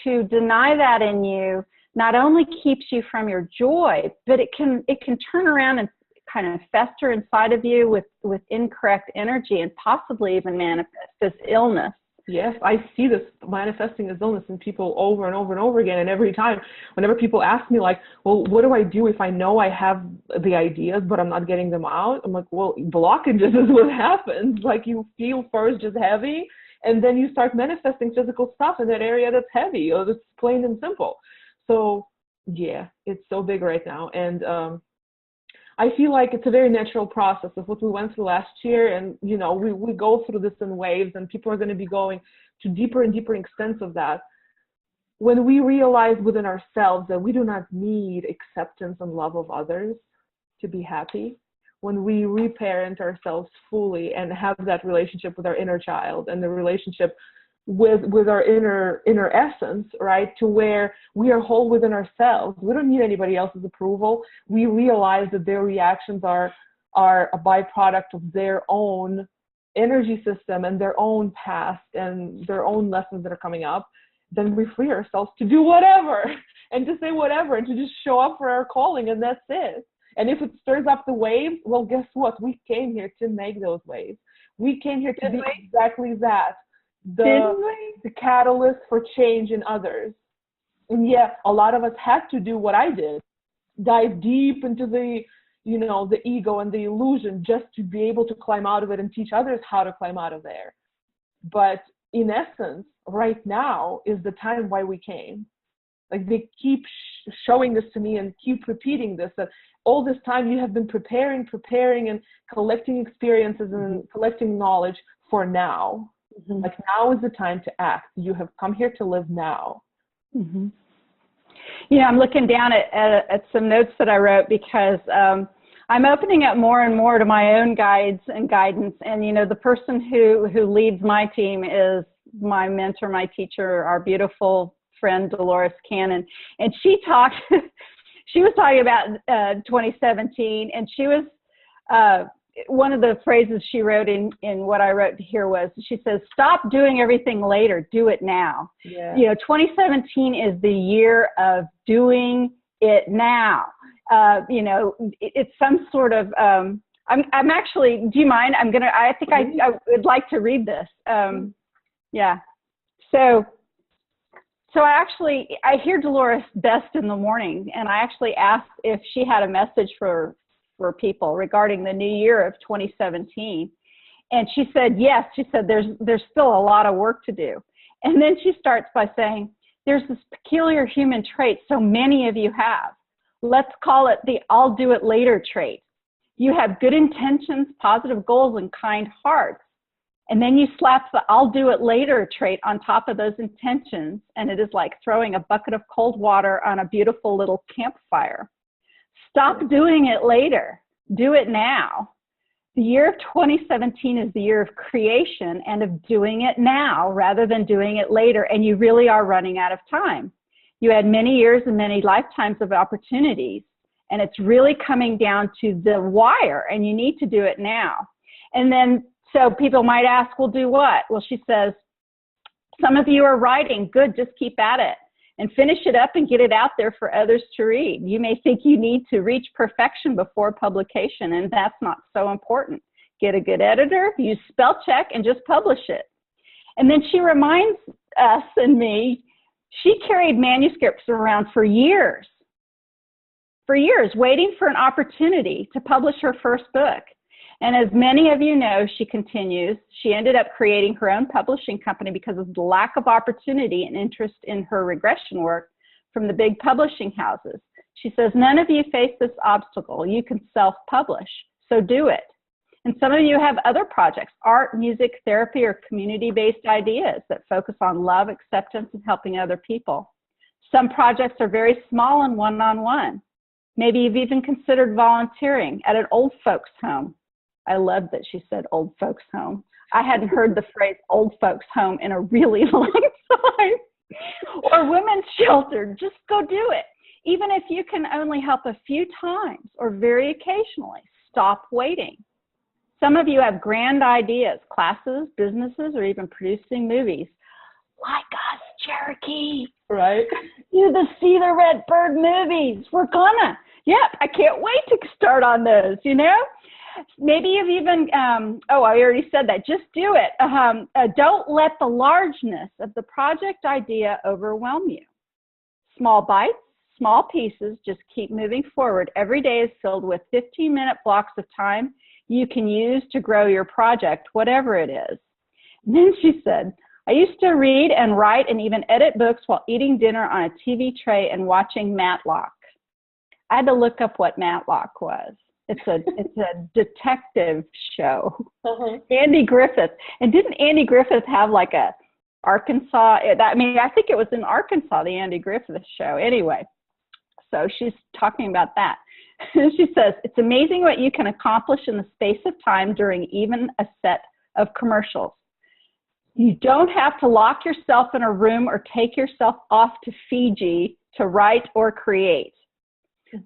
to deny that in you not only keeps you from your joy, but it can turn around and kind of fester inside of you with incorrect energy and possibly even manifest as illness. Yes, I see this manifesting as illness in people over and over and over again. And every time, whenever people ask me like, well, what do I do if I know I have the ideas, but I'm not getting them out? I'm like, well, blockages is what happens. Like you feel first just heavy, and then you start manifesting physical stuff in that area that's heavy, or it's plain and simple. So yeah, it's so big right now. And I feel like it's a very natural process of what we went through last year. And, we go through this in waves, and people are going to be going to deeper and deeper extents of that. When we realize within ourselves that we do not need acceptance and love of others to be happy, when we reparent ourselves fully and have that relationship with our inner child and the relationship with our inner essence, right, to where we are whole within ourselves. We don't need anybody else's approval. We realize that their reactions are a byproduct of their own energy system and their own past and their own lessons that are coming up. Then we free ourselves to do whatever and to say whatever and to just show up for our calling, and that's it. And if it stirs up the waves, well, guess what? We came here to make those waves. We came here to be exactly that. The catalyst for change in others. And yeah, a lot of us had to do what I did, dive deep into the ego and the illusion, just to be able to climb out of it and teach others how to climb out of there. But in essence, right now is the time why we came. Like they keep showing this to me and keep repeating this, that all this time you have been preparing and collecting experiences and collecting knowledge for now. Mm-hmm. Like now is the time to act. You have come here to live now. Mm-hmm. I'm looking down at some notes that I wrote because I'm opening up more and more to my own guides and guidance. And, the person who leads my team is my mentor, my teacher, our beautiful friend, Dolores Cannon. And she was talking about 2017, and she was, one of the phrases she wrote in what I wrote here was, she says, stop doing everything later, do it now. Yeah. 2017 is the year of doing it now. It's some sort of, I'm actually, do you mind? I would like to read this. Yeah. So I hear Dolores best in the morning, and I actually asked if she had a message for people regarding the new year of 2017. And she said, yes. She said, there's still a lot of work to do. And then she starts by saying, there's this peculiar human trait so many of you have. Let's call it the I'll do it later trait. You have good intentions, positive goals, and kind hearts. And then you slap the I'll do it later trait on top of those intentions, and it is like throwing a bucket of cold water on a beautiful little campfire. Stop doing it later. Do it now. The year of 2017 is the year of creation and of doing it now rather than doing it later, and you really are running out of time. You had many years and many lifetimes of opportunities, and it's really coming down to the wire, and you need to do it now. And then, so people might ask, well, do what? Well, she says, some of you are writing. Good, just keep at it and finish it up and get it out there for others to read. You may think you need to reach perfection before publication, and that's not so important. Get a good editor, use spell check, and just publish it. And then she reminds us and me, she carried manuscripts around for years, waiting for an opportunity to publish her first book. And as many of you know, she continues, she ended up creating her own publishing company because of the lack of opportunity and interest in her regression work from the big publishing houses. She says, none of you face this obstacle. You can self-publish, so do it. And some of you have other projects, art, music, therapy, or community-based ideas that focus on love, acceptance, and helping other people. Some projects are very small and one-on-one. Maybe you've even considered volunteering at an old folks' home. I love that she said old folks home. I hadn't heard the phrase old folks home in a really long time. Or women's shelter. Just go do it. Even if you can only help a few times or very occasionally, stop waiting. Some of you have grand ideas, classes, businesses, or even producing movies. Like us, Cherokee. Right. You the See the Red Bird movies. We're gonna. Yep, I can't wait to start on those, you know? Maybe you've even, I already said that. Just do it. Don't let the largeness of the project idea overwhelm you. Small bites, small pieces, just keep moving forward. Every day is filled with 15-minute blocks of time you can use to grow your project, whatever it is. And then she said, I used to read and write and even edit books while eating dinner on a TV tray and watching Matlock. I had to look up what Matlock was. It's a detective show. Andy Griffith. And didn't Andy Griffith have like a Arkansas? I think it was in Arkansas, the Andy Griffith show. Anyway, so she's talking about that. She says, it's amazing what you can accomplish in the space of time during even a set of commercials. You don't have to lock yourself in a room or take yourself off to Fiji to write or create.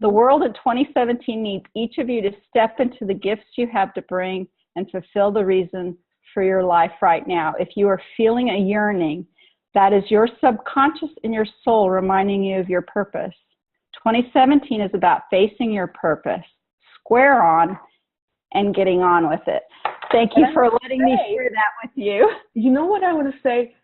The world in 2017 needs each of you to step into the gifts you have to bring and fulfill the reason for your life right now. If you are feeling a yearning, that is your subconscious and your soul reminding you of your purpose. 2017 is about facing your purpose, square on, and getting on with it. Thank you for letting me share that with you. You know what I want to say?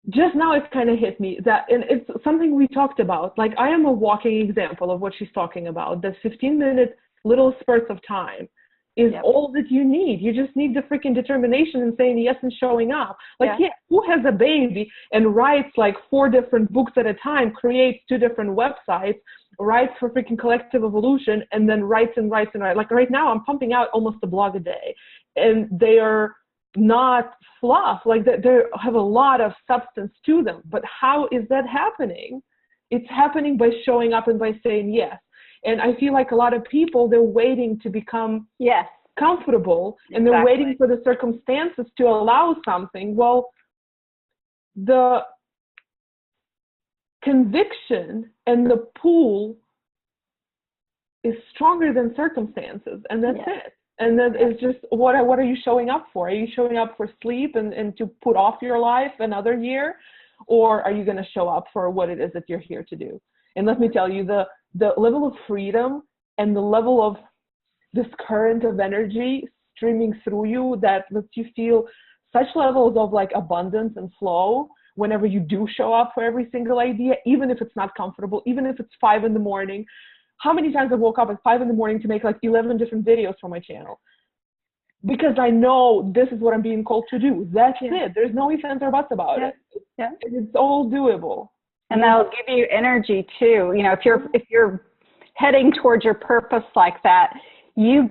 Just now it kind of hit me that, and it's something we talked about. Like, I am a walking example of what she's talking about. The 15-minute little spurts of time is all that you need. You just need the freaking determination and saying yes and showing up. Like, who has a baby and writes like 4 different books at a time, creates 2 different websites, writes for freaking Collective Evolution, and then writes and writes and writes. Like right now, I'm pumping out almost a blog a day, and they are not fluff. Like they have a lot of substance to them. But how is that happening? It's happening by showing up and by saying yes. And I feel like a lot of people, they're waiting to become comfortable, and they're waiting for the circumstances to allow something. Well, the conviction and the pull is stronger than circumstances, and that's it. And then it's just, what are you showing up for? Are you showing up for sleep and to put off your life another year? Or are you going to show up for what it is that you're here to do? And let me tell you, the level of freedom and the level of this current of energy streaming through you that lets you feel such levels of like abundance and flow whenever you do show up for every single idea, even if it's not comfortable, even if it's 5 in the morning. How many times I woke up at 5 in the morning to make like 11 different videos for my channel? because I know this is what I'm being called to do. That's it. There's no ifs, ands, or buts about it. Yeah. It's all doable. And that'll give you energy too. You know, if you're heading towards your purpose like that, you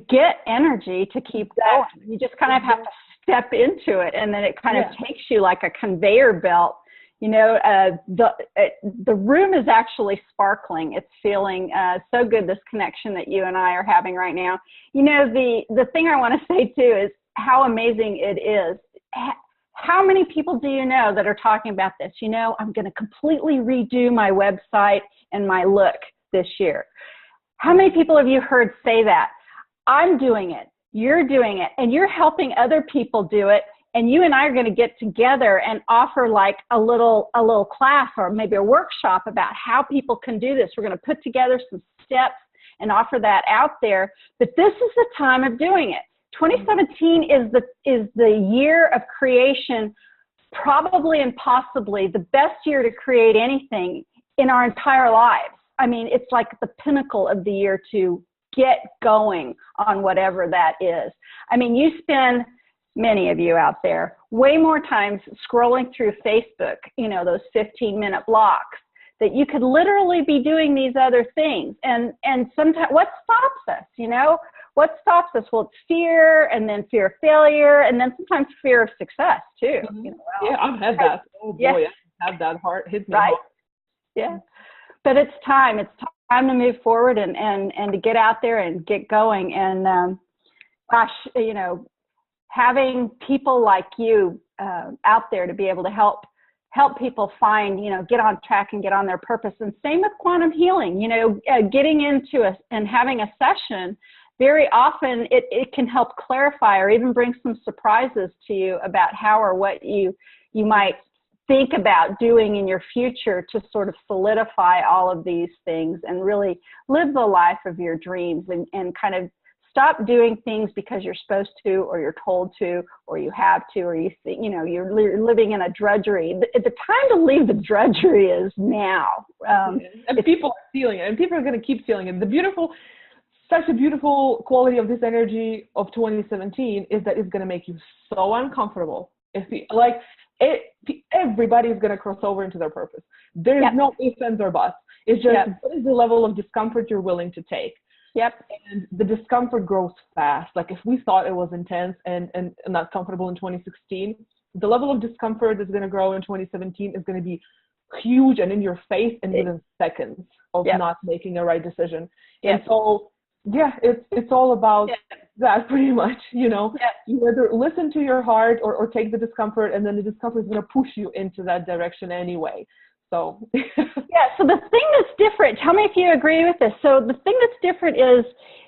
get energy to keep going. You just kind of have to step into it, and then it kind of takes you like a conveyor belt. You know, the room is actually sparkling. It's feeling so good, this connection that you and I are having right now. You know, the thing I want to say too is how amazing it is. How many people do you know that are talking about this? You know, I'm going to completely redo my website and my look this year. How many people have you heard say that? I'm doing it. You're doing it. And you're helping other people do it. And you and I are going to get together and offer like a little class or maybe a workshop about how people can do this. We're going to put together some steps and offer that out there. But this is the time of doing it. 2017 is the year of creation, probably and possibly the best year to create anything in our entire lives. I mean, it's like the pinnacle of the year to get going on whatever that is. I mean, you spend, many of you out there, way more times scrolling through Facebook, you know, those 15-minute blocks, that you could literally be doing these other things. And sometimes, what stops us, you know? What stops us? Well, it's fear, and then fear of failure, and then sometimes fear of success too. You know, yeah, I've had that. Oh boy, I have that hard hit me. Right. Yeah. But it's time. It's time to move forward and to get out there and get going. And gosh, you know, having people like you out there to be able to help people find, you know, get on track and get on their purpose. And same with quantum healing, you know, getting into and having a session, very often it can help clarify or even bring some surprises to you about how or what you might think about doing in your future to sort of solidify all of these things and really live the life of your dreams and kind of stop doing things because you're supposed to, or you're told to, or you have to, or you think, you know, you're living in a drudgery. The time to leave the drudgery is now. And people are feeling it, and people are going to keep feeling it. Such a beautiful quality of this energy of 2017 is that it's going to make you so uncomfortable. Everybody's going to cross over into their purpose. There's no ifs, ands, or buts. It's just what is the level of discomfort you're willing to take. And the discomfort grows fast. Like if we thought it was intense and not comfortable in 2016, the level of discomfort that's going to grow in 2017 is going to be huge and in your face and within seconds of not making a right decision. And so, it's all about that pretty much, you know. You either listen to your heart or take the discomfort, and then the discomfort is going to push you into that direction anyway. So so the thing that's different, tell me if you agree with this. So the thing that's different is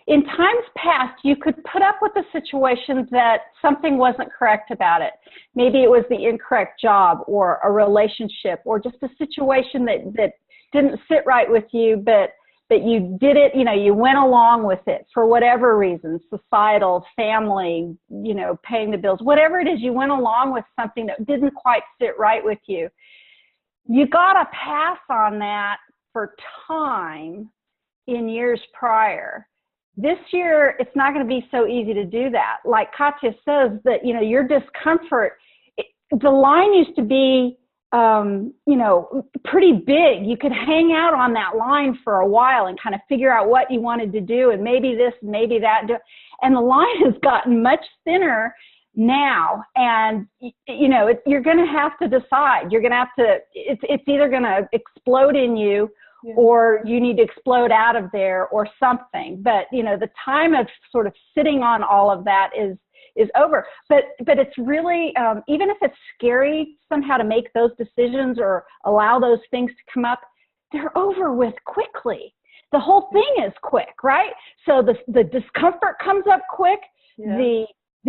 in times past, you could put up with a situation that something wasn't correct about it. Maybe it was the incorrect job or a relationship or just a situation that didn't sit right with you, but you did it, you know, you went along with it for whatever reason, societal, family, you know, paying the bills, whatever it is, you went along with something that didn't quite sit right with you. You got to pass on that for time in years prior. This year, it's not going to be so easy to do that. Like Katya says, that, you know, your discomfort, the line used to be, you know, pretty big. You could hang out on that line for a while and kind of figure out what you wanted to do, and maybe this, maybe that. And the line has gotten much thinner now, and you know, you're going to have to decide. You're going to have to, it's either going to explode in you or you need to explode out of there or something. But you know, the time of sort of sitting on all of that is over. But it's really, even if it's scary somehow to make those decisions or allow those things to come up, they're over with quickly. The whole thing is quick, right? So the discomfort comes up quick.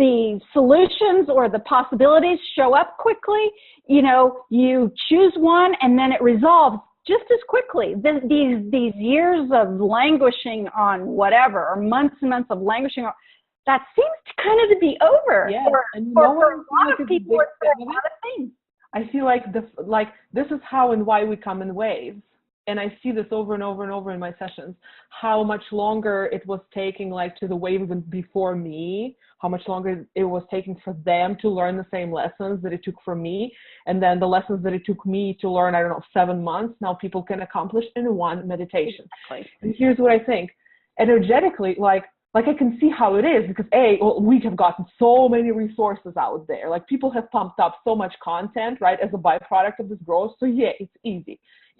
The solutions or the possibilities show up quickly. You know, you choose one and then it resolves just as quickly. These years of languishing on whatever, or months and months of languishing on, that seems to kind of to be over for a lot of people, for a lot of things. I feel like this is how and why we come in waves. and I see this over and over and over in my sessions, how much longer it was taking like to the wave before me, how much longer it was taking for them to learn the same lessons that it took for me. And then the lessons that it took me to learn, I don't know, 7 months, now people can accomplish in one meditation. Exactly. And here's what I think. Energetically, like I can see how it is, because we have gotten so many resources out there. Like people have pumped up so much content, right, as a byproduct of this growth. So yeah, it's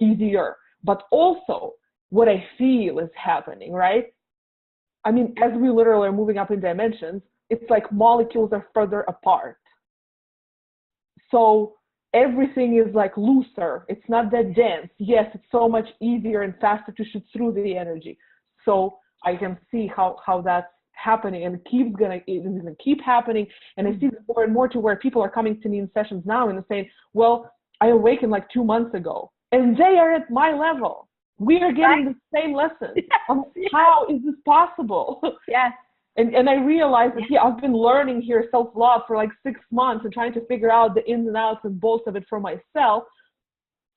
easier. But also what I feel is happening, right? I mean, as we literally are moving up in dimensions, it's like molecules are further apart. So everything is like looser. It's not that dense. Yes, it's so much easier and faster to shoot through the energy. So I can see how that's happening, and it's gonna keep happening. And I see this more and more to where people are coming to me in sessions now and they're saying, well, I awakened like 2 months ago, and they are at my level. We are getting the same lessons. Yes. How is this possible? Yes. And I realized that, yeah, I've been learning here self-love for like 6 months and trying to figure out the ins and outs and bolts of it for myself.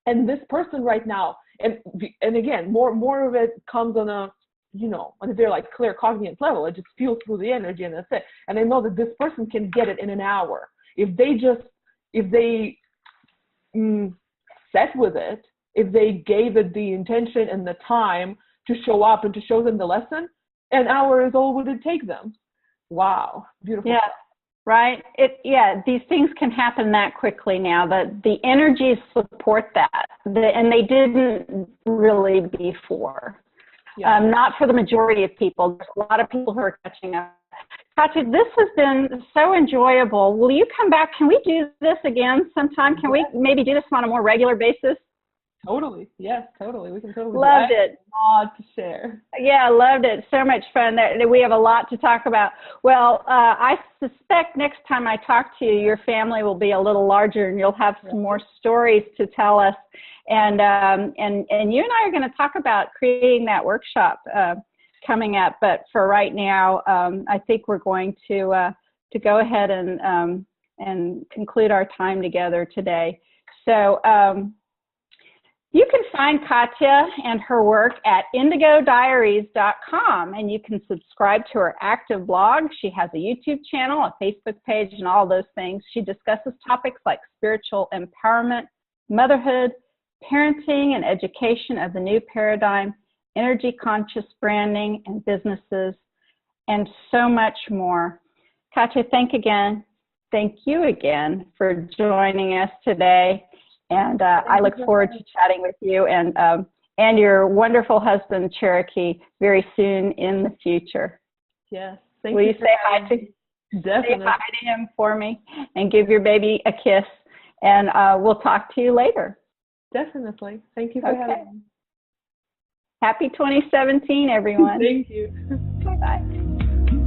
And this person right now, and again, more of it comes on a, on a very like clear cognitive level. I just feel through the energy and that's it. And I know that this person can get it in an hour. If they set with it, if they gave it the intention and the time to show up and to show them the lesson, an hour is all would it take them. Wow. Beautiful. Yeah. Right. These things can happen that quickly now. The energies support that. And they didn't really before. Yeah. Not for the majority of people. There's a lot of people who are catching up. Katya, this has been so enjoyable. Will you come back? Can we do this again sometime? Can we maybe do this on a more regular basis? Totally. Yes, totally. We can totally Loved do that. it. A lot to share. Yeah, loved it. So much fun. We have a lot to talk about. Well, I suspect next time I talk to you, your family will be a little larger and you'll have some more stories to tell us. And you and I are going to talk about creating that workshop coming up. But for right now, I think we're going to go ahead and conclude our time together today. So you can find Katya and her work at indigodairies.com, and you can subscribe to her active blog. She has a YouTube channel, a Facebook page, and all those things. She discusses topics like spiritual empowerment, motherhood, parenting and education of the new paradigm, energy conscious branding and businesses, and so much more. Katya, thank you again for joining us today. And I look forward to chatting with you and your wonderful husband, Cherokee, very soon in the future. Yes. Will you say hi to him for me and give your baby a kiss? And we'll talk to you later. Definitely. Thank you for having me. Happy 2017, everyone. Thank you. Bye-bye.